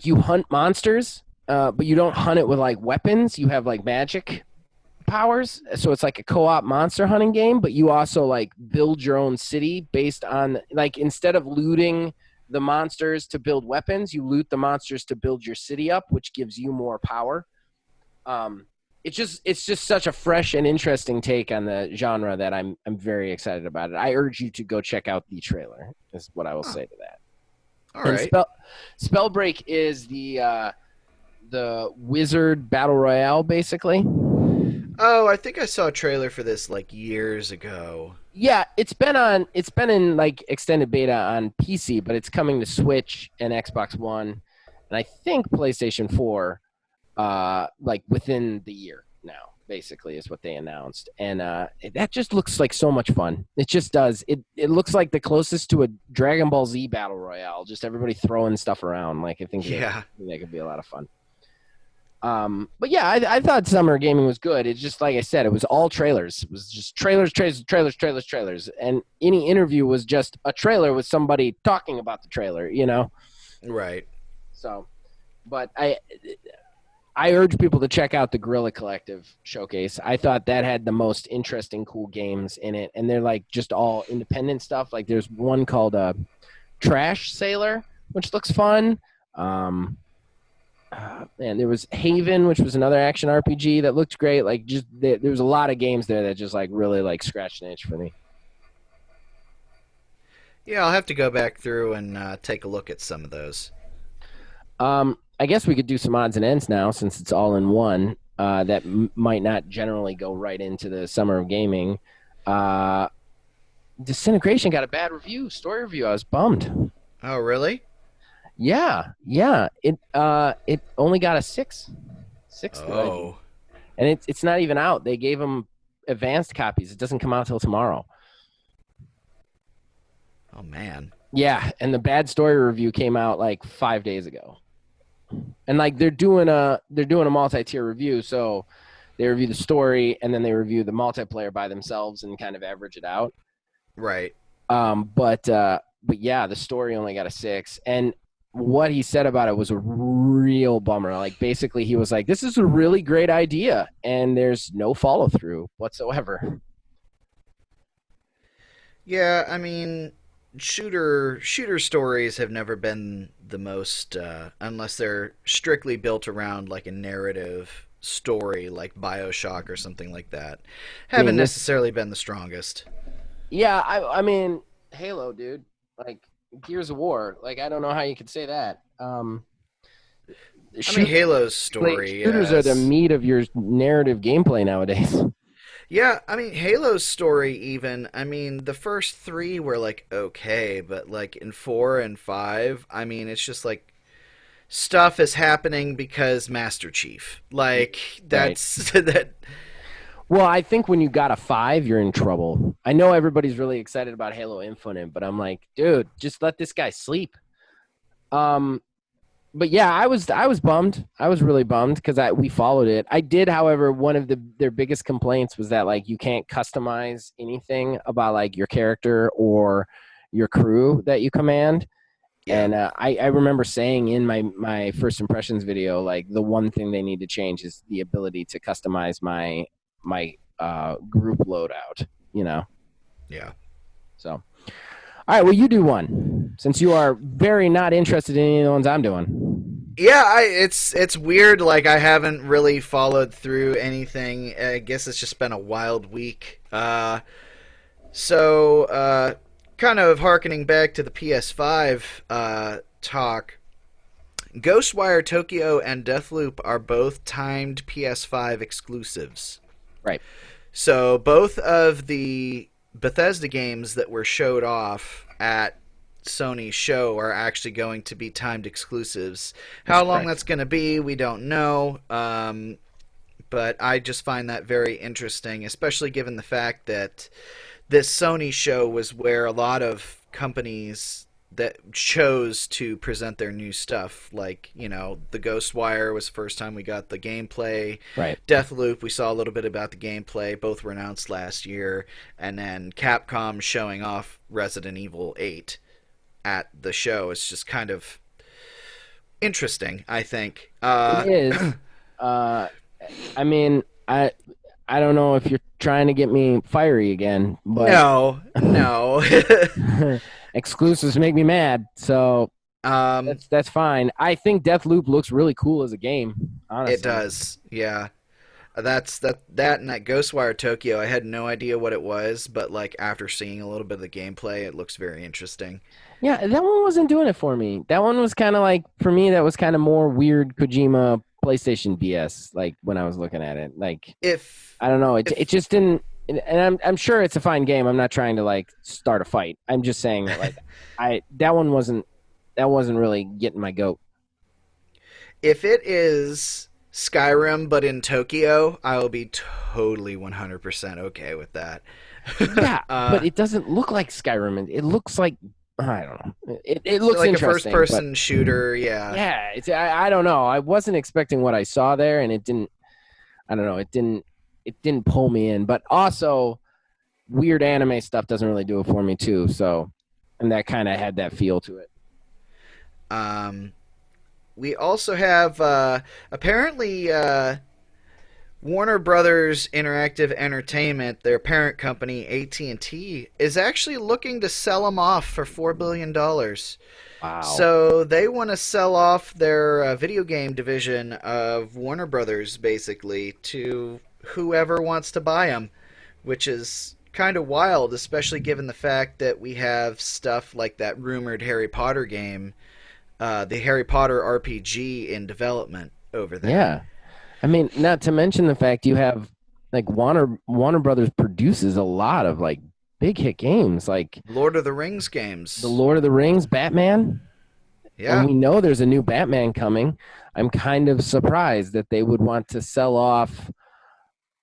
you hunt monsters, but you don't hunt it with like weapons. You have like magic powers, so it's like a co-op monster hunting game, but you also like build your own city based on, like, instead of looting the monsters to build weapons, you loot the monsters to build your city up, which gives you more power. It's just such a fresh and interesting take on the genre that I'm very excited about it. I urge you to go check out the trailer, is what I will say to that. All right. Spellbreak is the wizard battle royale, basically. Oh, I think I saw a trailer for this like years ago. Yeah, it's been in like extended beta on PC, but it's coming to Switch and Xbox One, and I think PlayStation 4 like within the year now, basically, is what they announced. And that just looks like so much fun. It just does. It looks like the closest to a Dragon Ball Z battle royale, just everybody throwing stuff around. Like, I think that could be a lot of fun. But yeah, I thought summer gaming was good. It's just, like I said, it was all trailers. It was just trailers. And any interview was just a trailer with somebody talking about the trailer, Right. So, but I urge people to check out the Guerrilla Collective showcase. I thought that had the most interesting, cool games in it. And they're like just all independent stuff. Like there's one called Trash Sailor, which looks fun. And there was Haven, which was another action RPG that looked great. Like, just there was a lot of games there that just like really like scratched an itch for me. Yeah, I'll have to go back through and take a look at some of those. I guess we could do some odds and ends now, since it's all in one. That might not generally go right into the summer of gaming. Disintegration got a bad story review. I was bummed. Oh, really? Yeah. It only got a 6. Oh. And it's not even out. They gave them advanced copies. It doesn't come out till tomorrow. Oh, man. Yeah, and the bad story review came out like 5 days ago. And like they're doing a multi-tier review, so they review the story and then they review the multiplayer by themselves and kind of average it out. Right. But yeah, the story only got a 6, and what he said about it was a real bummer. Like basically, he was like, "This is a really great idea, and there's no follow through whatsoever." Yeah, I mean, shooter stories have never been the most, unless they're strictly built around like a narrative story, like BioShock or something like that. I mean, Haven't necessarily been the strongest. yeah, I mean, Halo, dude, like Gears of War, like I don't know how you could say that. I mean, Shoot, Halo's story, shooters are the yes. meat of your narrative gameplay nowadays. Yeah, I mean, Halo's story, even, I mean, the first three were like okay, but like in four and five, I mean, it's just like stuff is happening because Master Chief. Like, Right. that's that. Well, I think when you got a 5, you're in trouble. I know everybody's really excited about Halo Infinite, but I'm like, dude, just let this guy sleep. Um, but yeah, I was bummed. I was really bummed because we followed it. I did, however, one of their biggest complaints was that like you can't customize anything about like your character or your crew that you command. Yeah. And I remember saying in my first impressions video, like the one thing they need to change is the ability to customize my group loadout. You know, Yeah. so all right. Well, you do one since you are very not interested in any of the ones I'm doing. Yeah, it's weird. Like I haven't really followed through anything. I guess it's just been a wild week. So kind of harkening back to the PS5 talk. Ghostwire Tokyo and Deathloop are both timed PS5 exclusives. Right. So both of the Bethesda games that were showed off at Sony show are actually going to be timed exclusives. That's How long correct. that's going to be, we don't know. But I just find that very interesting, especially given the fact that this Sony show was where a lot of companies that chose to present their new stuff, like, you know, the Ghostwire was the first time we got the gameplay. Right. Deathloop, we saw a little bit about the gameplay. Both were announced last year. And then Capcom showing off Resident Evil 8 at the show is just kind of interesting, I think. It is. Uh, I mean, I don't know if you're trying to get me fiery again, but No, no. exclusives make me mad. So um, that's fine. I think Deathloop looks really cool as a game, it honestly. does, yeah. That and that Ghostwire Tokyo. I had no idea what it was, but like after seeing a little bit of the gameplay, it looks very interesting. Yeah, that one wasn't doing it for me. That one was kind of like for me. That was kind of more weird Kojima PlayStation BS. Like when I was looking at it, like If I don't know. It if just didn't. And I'm sure it's a fine game. I'm not trying to like start a fight. I'm just saying that like that wasn't really getting my goat. if it is Skyrim but in Tokyo, I will be totally 100% okay with that. Yeah, but uh, it doesn't look like Skyrim. It looks like I don't know. It looks like a first interesting, but person shooter, yeah. yeah, I don't know. I wasn't expecting what I saw there, and it didn't. I don't know. It didn't pull me in. But also, weird anime stuff doesn't really do it for me too. So, and that kind of had that feel to it. Um, we also have apparently Warner Brothers Interactive Entertainment, their parent company AT&T, is actually looking to sell them off for $4 billion. Wow. So they want to sell off their video game division of Warner Brothers, basically, to whoever wants to buy them, which is kind of wild, especially given the fact that we have stuff like that rumored Harry Potter game, the Harry Potter RPG in development over there. Yeah. I mean, not to mention the fact you have like Warner Brothers produces a lot of like big hit games, like Lord of the Rings the games. Lord of the Rings, Batman, and Yeah. we know there's a new Batman coming. I'm kind of surprised that they would want to sell off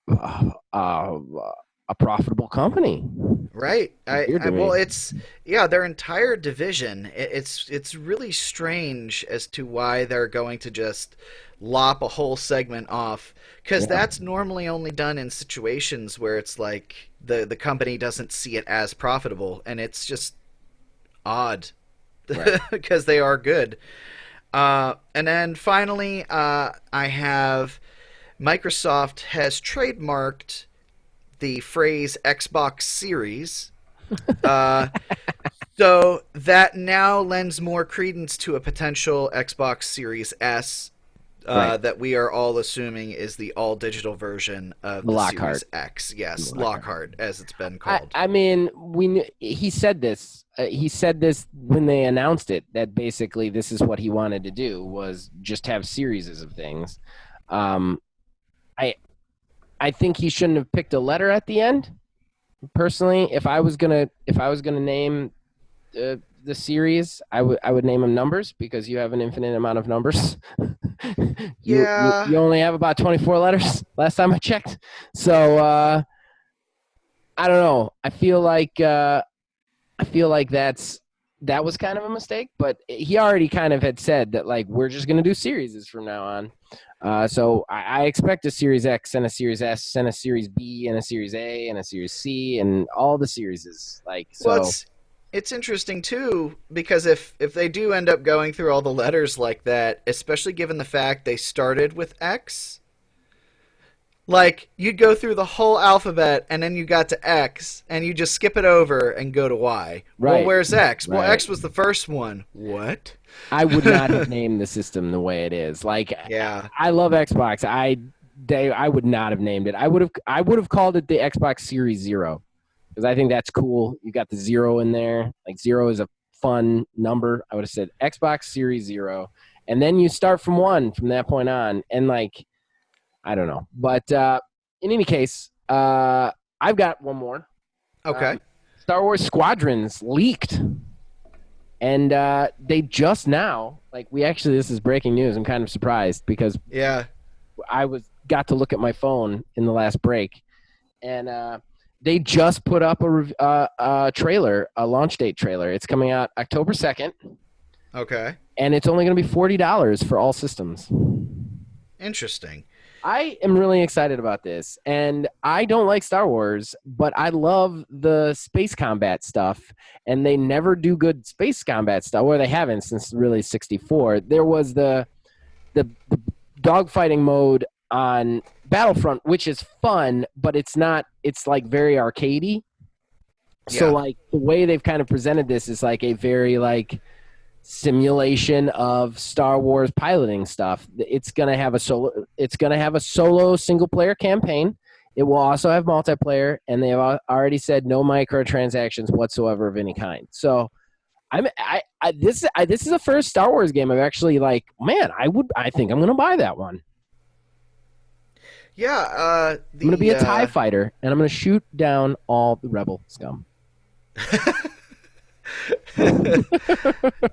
uh, uh, a profitable company. Right. Weird to me. Well, it's their entire division. It's really strange as to why they're going to just lop a whole segment off, because Yeah. that's normally only done in situations where it's like the company doesn't see it as profitable, and it's just odd Right. because they are good. And then finally, I have Microsoft has trademarked the phrase Xbox Series. Uh, so that now lends more credence to a potential Xbox Series S Right. that we are all assuming is the all digital version of the Lockhart. Series X. Yes, Lockhart. Lockhart, as it's been I, called. I mean, he said this. He said this when they announced it, that basically this is what he wanted to do, was just have series of things. Um, I I think he shouldn't have picked a letter at the end. Personally, if I was gonna name the series, I would name them numbers, because you have an infinite amount of numbers. You Yeah. only have about 24 letters last time I checked. So I don't know. I feel like that was kind of a mistake, but he already kind of had said that, like, we're just gonna do series from now on. So I expect a Series X and a Series S and a Series B and a Series A and a Series C and all the series. Like, Well, so it's interesting too, because if they do end up going through all the letters like that, especially given the fact they started with X, like, you'd go through the whole alphabet and then you got to X and you just skip it over and go to Y. Well, right, where's X? Well, right. X was the first one. What? I would not have named the system the way it is. Like, Yeah. I love Xbox. I would not have named it. I would have called it the Xbox Series Zero, because I think that's cool. You got the zero in there. Like, zero is a fun number. I would have said Xbox Series Zero, and then you start from one from that point on. And, like, I don't know, but in any case, I've got one more. Okay. Star Wars Squadrons leaked, and they just now, like, this is breaking news. I'm kind of surprised, because Yeah. I got to look at my phone in the last break, and they just put up a trailer, a launch date trailer. It's coming out October 2nd, Okay. and it's only going to be $40 for all systems. Interesting. I am really excited about this, and I don't like Star Wars, but I love the space combat stuff, and they never do good space combat stuff, or they haven't since really 64. There was the dogfighting mode on Battlefront, which is fun, but it's not. It's like very arcadey. So, Yeah. like, the way they've kind of presented this is like a very, like, simulation of Star Wars piloting stuff. It's gonna have a solo single player campaign. It will also have multiplayer, and they have already said no microtransactions whatsoever of any kind. So this is the first Star Wars game I've actually, like, man, I think I'm gonna buy that one. Yeah. I'm gonna be a TIE fighter, and I'm gonna shoot down all the rebel scum.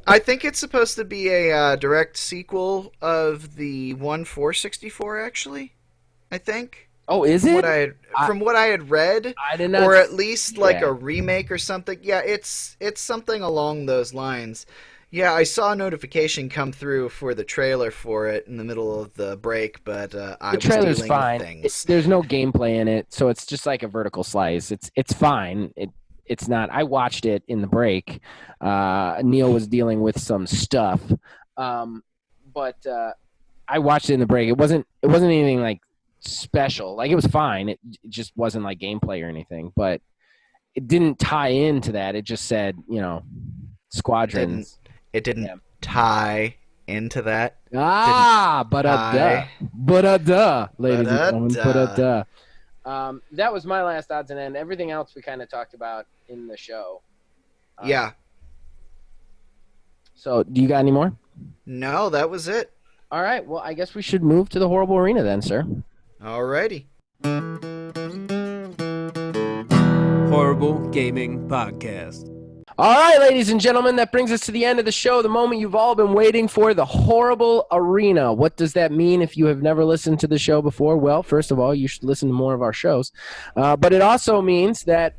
I think it's supposed to be a direct sequel of the one for 64. Actually, I think. Oh, is From it? what I had read, I did not or at least see like that. a remake or something. Yeah, it's something along those lines. Yeah, I saw a notification come through for the trailer for it in the middle of the break, but I The was trailer's dealing fine. with things. There's no gameplay in it, so it's just like a vertical slice. It's fine. It's not. I watched it in the break. Neil was dealing with some stuff, but I watched it in the break. It wasn't anything like special. Like, it was fine. It just wasn't like gameplay or anything. But it didn't tie into that. It just said, squadrons. It didn't Yeah. tie into that. But a duh, tie. ladies and gentlemen, But-a-duh. but a duh. That was my last odds and end. Everything else we kind of talked about in the show. Yeah. So, do you got any more? No, that was it. All right. Well, I guess we should move to the horrible arena then, sir. Alrighty. Horrible Gaming Podcast. All right, ladies and gentlemen, that brings us to the end of the show, the moment you've all been waiting for, the horrible arena. What does that mean if you have never listened to the show before? Well, first of all, you should listen to more of our shows. But it also means that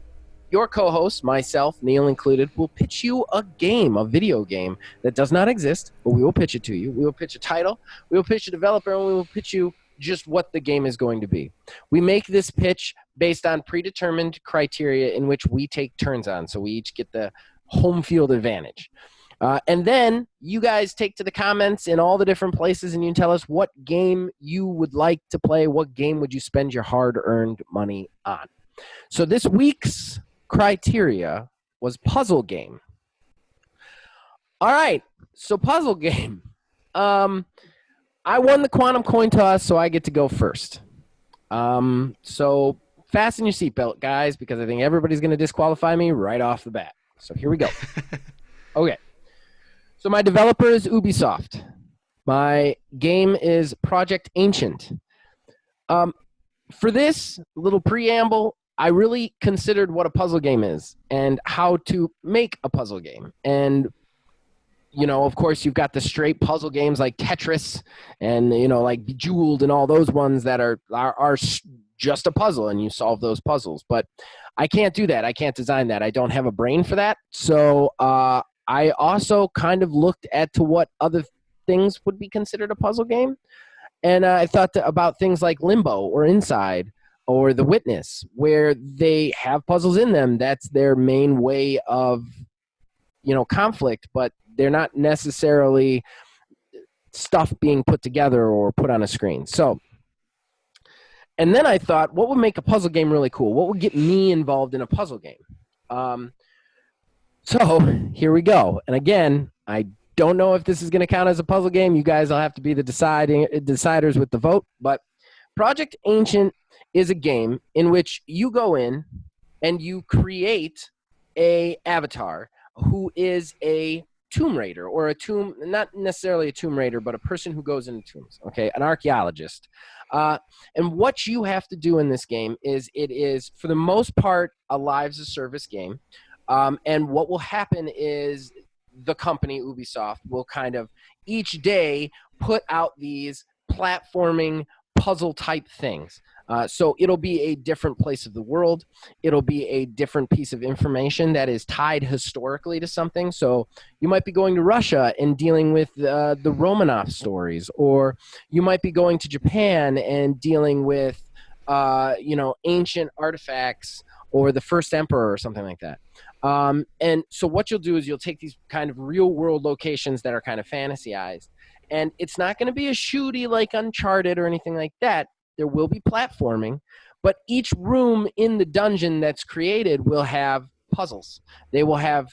your co-hosts, myself, Neil included, will pitch you a game, a video game that does not exist, but we will pitch it to you. We will pitch a title, we will pitch a developer, and we will pitch you just what the game is going to be. We make this pitch based on predetermined criteria in which we take turns on, so we each get the home field advantage. And then you guys take to the comments in all the different places, and you can tell us what game you would like to play. What game would you spend your hard-earned money on? So this week's criteria was puzzle game. All right, so puzzle game. I won the quantum coin toss, so I get to go first. So fasten your seatbelt, guys, because I think everybody's going to disqualify me right off the bat. So here we go. Okay. So my developer is Ubisoft. My game is Project Ancient. For this little preamble, I really considered what a puzzle game is and how to make a puzzle game. And, you know, of course, you've got the straight puzzle games like Tetris and, you know, like Bejeweled and all those ones that are just a puzzle and you solve those puzzles. But I can't do that. I can't design that. I don't have a brain for that. So I also kind of looked at to what other things would be considered a puzzle game. And I thought about things like Limbo or Inside or The Witness, where they have puzzles in them. That's their main way of, you know, conflict, but they're not necessarily stuff being put together or put on a screen. So, and then I thought, what would make a puzzle game really cool? What would get me involved in a puzzle game? So here we go. And again, I don't know if this is going to count as a puzzle game. You guys will have to be the deciders with the vote. But Project Ancient is a game in which you go in and you create a avatar who is a tomb raider or not necessarily a tomb raider, but a person who goes into tombs, okay, an archaeologist. And what you have to do in this game is it is, for the most part, a lives of service game. And what will happen is the company, Ubisoft, will kind of each day put out these platforming puzzle-type things. So it'll be a different place of the world. It'll be a different piece of information that is tied historically to something. So you might be going to Russia and dealing with the Romanov stories, or you might be going to Japan and dealing with, ancient artifacts or the first emperor or something like that. And so what you'll do is you'll take these kind of real-world locations that are kind of fantasyized, and it's not going to be a shooty like Uncharted or anything like that. There will be platforming, but each room in the dungeon that's created will have puzzles. They will have,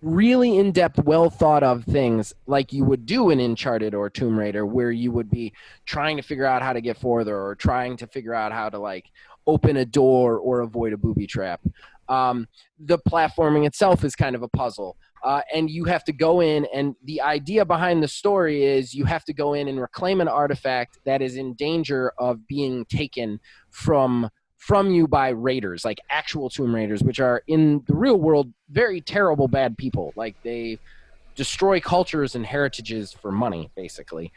really in-depth, well-thought-of things like you would do in Uncharted or Tomb Raider, where you would be trying to figure out how to get further or trying to figure out how to, open a door or avoid a booby trap. The platforming itself is kind of a puzzle. And you have to go in, and the idea behind the story is you have to go in and reclaim an artifact that is in danger of being taken from you by raiders, like actual tomb raiders, which are in the real world very terrible, bad people. Like, they destroy cultures and heritages for money, basically.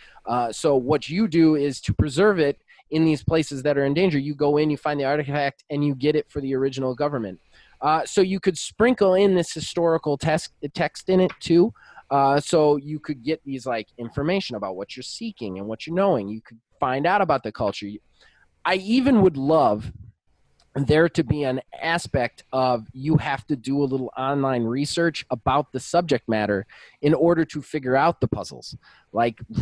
So what you do is to preserve it in these places that are in danger. You go in, you find the artifact, and you get it for the original government. So you could sprinkle in this historical text in it too. So you could get these information about what you're seeking and what you're knowing. You could find out about the culture. I even would love there to be an aspect of you have to do a little online research about the subject matter in order to figure out the puzzles.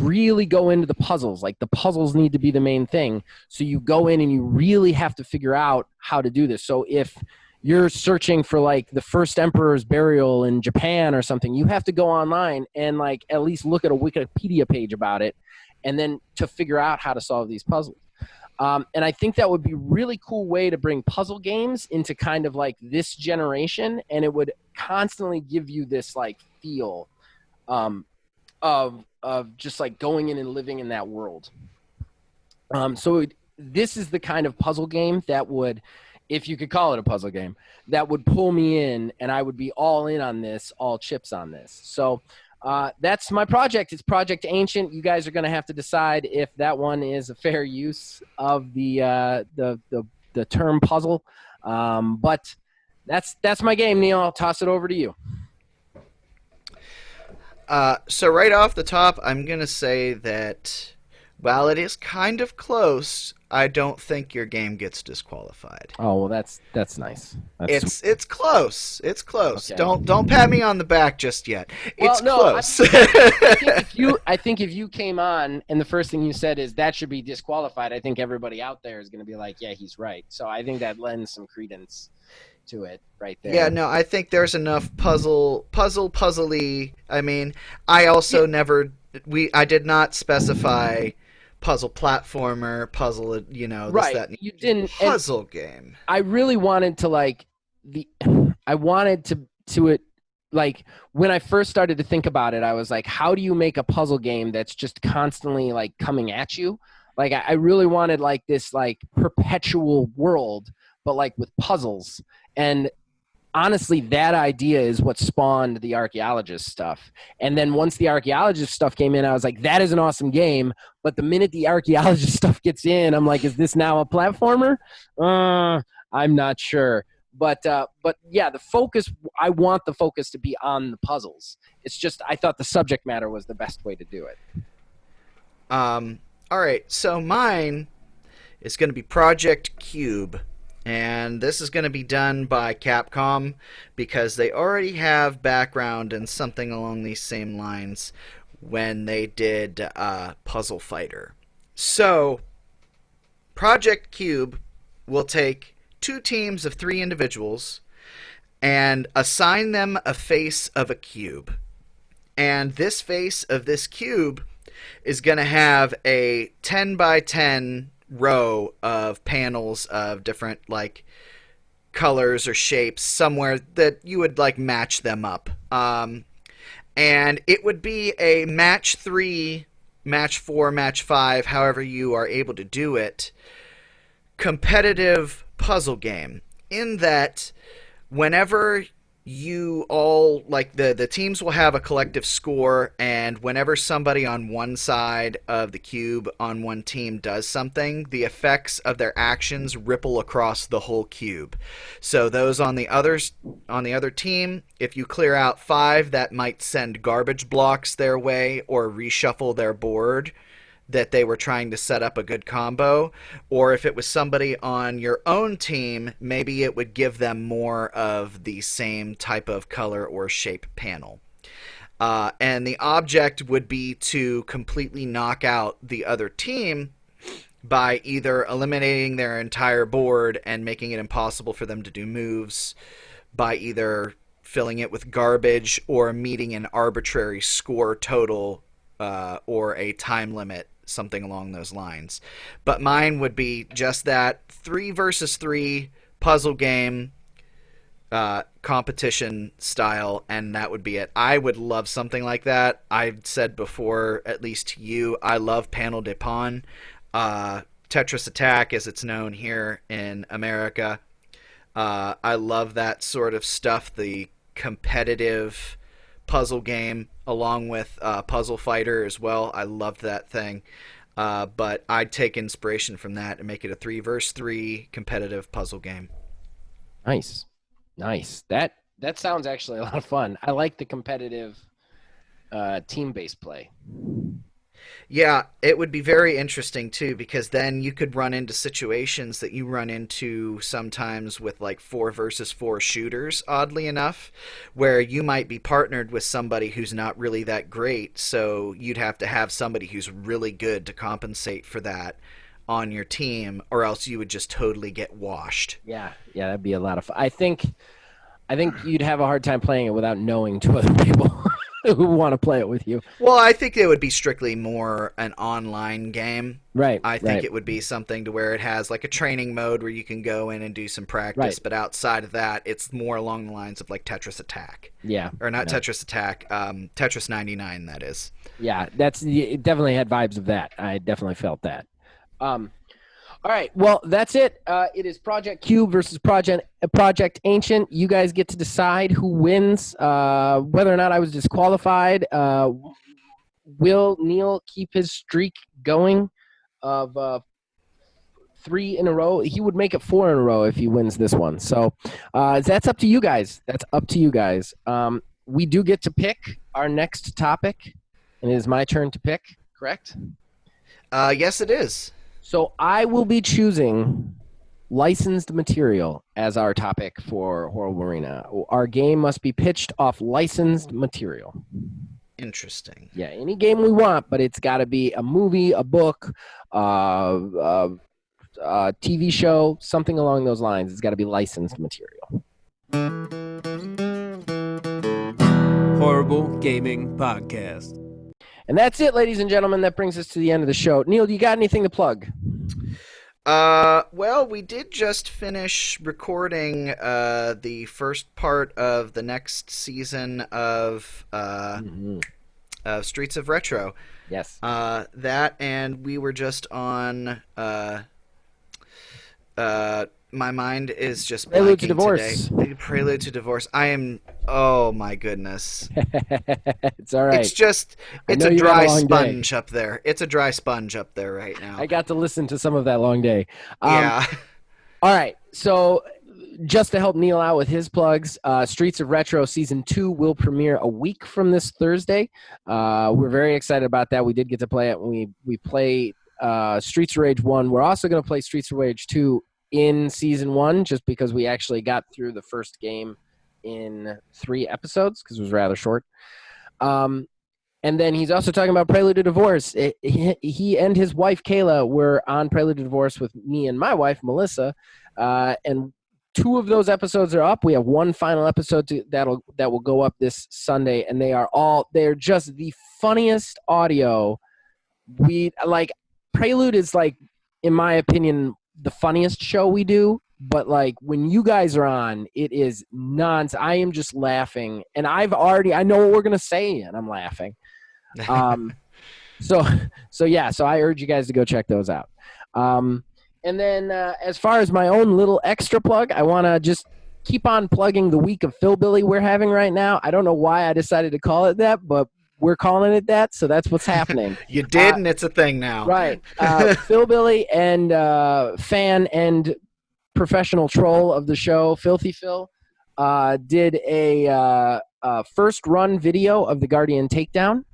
Really go into the puzzles. The puzzles need to be the main thing. So you go in and you really have to figure out how to do this. So if you're searching for the first emperor's burial in Japan or something, you have to go online and at least look at a Wikipedia page about it, and then to figure out how to solve these puzzles. And I think that would be a really cool way to bring puzzle games into kind of this generation, and it would constantly give you this feel of just going in and living in that world. This is the kind of puzzle game that would, if you could call it a puzzle game, that would pull me in, and I would be all in on this, all chips on this. So that's my project. It's Project Ancient. You guys are going to have to decide if that one is a fair use of the term puzzle. But that's my game, Neil. I'll toss it over to you. So right off the top, I'm going to say that while it is kind of close, I don't think your game gets disqualified. Oh, well, that's nice. That's It's close. It's close. Okay. Don't pat me on the back just yet. It's no, close. I think if you came on and the first thing you said is that should be disqualified, I think everybody out there is going to be like, yeah, he's right. So I think that lends some credence to it right there. Yeah, no, I think there's enough puzzly. I mean, I also I did not specify puzzle platformer, puzzle, Right. this, that. You didn't. Puzzle game. I really wanted to I wanted to it, like, when I first started to think about it, I was like, how do you make a puzzle game that's just constantly like coming at you? Like, I really wanted like this like perpetual world, but like with puzzles. And honestly, that idea is what spawned the archaeologist stuff. And then once the archaeologist stuff came in, I was like, that is an awesome game. But the minute the archaeologist stuff gets in, I'm like, is this now a platformer? I'm not sure. But yeah, the focus, I want the focus to be on the puzzles. It's just, I thought the subject matter was the best way to do it. All right, so mine is going to be Project Cube. And this is going to be done by Capcom because they already have background in something along these same lines when they did Puzzle Fighter. So, Project Cube will take 2 teams of 3 individuals and assign them a face of a cube. And this face of this cube is going to have a 10 by 10 row of panels of different like colors or shapes somewhere that you would like match them up, and it would be a match 3, match 4, match 5, however you are able to do it, competitive puzzle game, in that whenever you all, like, the teams will have a collective score, and whenever somebody on one side of the cube on one team does something, the effects of their actions ripple across the whole cube. So those on the other team, if you clear out 5, that might send garbage blocks their way or reshuffle their board that they were trying to set up a good combo. Or if it was somebody on your own team, maybe it would give them more of the same type of color or shape panel. And the object would be to completely knock out the other team by either eliminating their entire board and making it impossible for them to do moves, by either filling it with garbage or meeting an arbitrary score total or a time limit, something along those lines. But mine would be just that 3 versus 3 puzzle game, competition style, and that would be it. I would love something like that. I've said before, at least to you, I love Panel de Pon, Tetris Attack as it's known here in America. I love that sort of stuff, the competitive puzzle game, along with Puzzle Fighter as well. I loved that thing. But I'd take inspiration from that and make it a 3 versus 3 competitive puzzle game. Nice. That sounds actually a lot of fun. I like the competitive team-based play. Yeah, it would be very interesting too, because then you could run into situations that you run into sometimes with like 4 versus 4 shooters, oddly enough, where you might be partnered with somebody who's not really that great, so you'd have to have somebody who's really good to compensate for that on your team, or else you would just totally get washed. Yeah, that'd be a lot of fun. I think you'd have a hard time playing it without knowing 2 other people who want to play it with you. Well, I think it would be strictly more an online game. Right. I think it would be something to where it has like a training mode where you can go in and do some practice, Right. but outside of that, it's more along the lines of like Tetris Attack. Yeah. Or not Tetris Attack, Tetris 99, that is. Yeah, it definitely had vibes of that. I definitely felt that. All right, well, that's it. It is Project Cube versus Project Ancient. You guys get to decide who wins, whether or not I was disqualified. Will Neil keep his streak going of 3 in a row. He would make it 4 in a row if he wins this one. So that's up to you guys. We do get to pick our next topic, and it is my turn to pick, correct? Yes, it is. So I will be choosing licensed material as our topic for Horrible Arena. Our game must be pitched off licensed material. Interesting. Yeah, any game we want, but it's got to be a movie, a book, TV show, something along those lines. It's got to be licensed material. Horrible Gaming Podcast. And that's it, ladies and gentlemen. That brings us to the end of the show. Neil, do you got anything to plug? Well, we did just finish recording the first part of the next season of Streets of Retro. Yes. That, and we were just on my mind is just Prelude to blanking Divorce. today. Prelude to Divorce. I am. Oh my goodness. It's all right. It's just. It's know a you had a dry long sponge up there. It's a dry sponge up there right now. I got to listen to some of that long day. Yeah. All right. So just to help Neil out with his plugs, Streets of Retro Season 2 will premiere a week from this Thursday. We're very excited about that. We did get to play it. We played Streets of Rage 1. We're also going to play Streets of Rage 2 in Season 1 just because we actually got through the first game in 3 episodes because it was rather short. And then he's also talking about Prelude to Divorce. He and his wife, Kayla, were on Prelude to Divorce with me and my wife, Melissa. And 2 of those episodes are up. We have 1 final episode that will go up this Sunday. And they're just the funniest audio. Prelude is in my opinion, the funniest show we do. But when you guys are on, it is nonsense. I am just laughing. And I know what we're going to say and I'm laughing. So I urge you guys to go check those out. And then as far as my own little extra plug, I want to just keep on plugging the week of Philbilly we're having right now. I don't know why I decided to call it that, but we're calling it that, so that's what's happening. You did, and it's a thing now. Right. Philbilly and fan and professional troll of the show, Filthy Phil, did a first run video of the Guardian Takedown.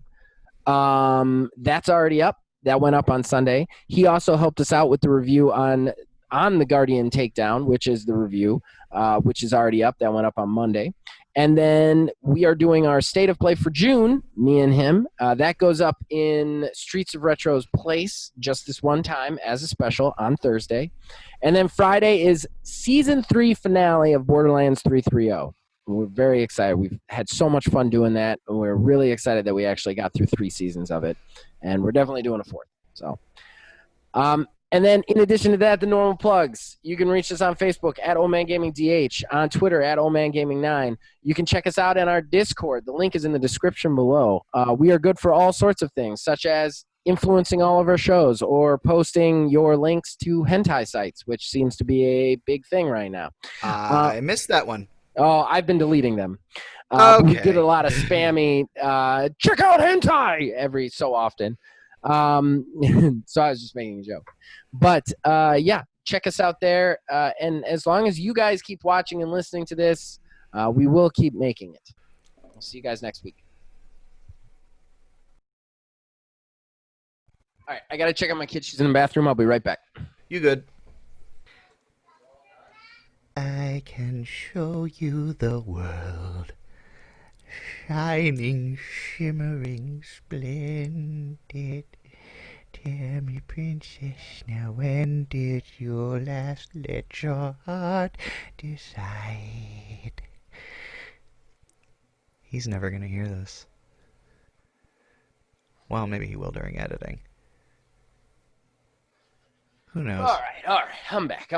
That's already up. That went up on Sunday. He also helped us out with the review on the Guardian Takedown, which is the review, which is already up. That went up on Monday. And then we are doing our State of Play for June, me and him. That goes up in Streets of Retro's place just this one time as a special on Thursday. And then Friday is Season 3 finale of Borderlands 330. We're very excited. We've had so much fun doing that, and we're really excited that we actually got through 3 seasons of it. And we're definitely doing a 4th. So, and then in addition to that, the normal plugs. You can reach us on Facebook at OldManGamingDH, on Twitter at OldManGaming9. You can check us out in our Discord. The link is in the description below. We are good for all sorts of things, such as influencing all of our shows or posting your links to hentai sites, which seems to be a big thing right now. I missed that one. Oh, I've been deleting them. Okay. We get a lot of spammy, check out hentai every so often. So I was just making a joke. But, yeah, check us out there. And as long as you guys keep watching and listening to this, we will keep making it. We'll see you guys next week. All right, I got to check on my kid. She's in the bathroom. I'll be right back. You good. I can show you the world, shining, shimmering, splendid. Tell me, princess, now when did you last let your heart decide? He's never gonna hear this. Well, maybe he will during editing. Who knows? All right. I'm back.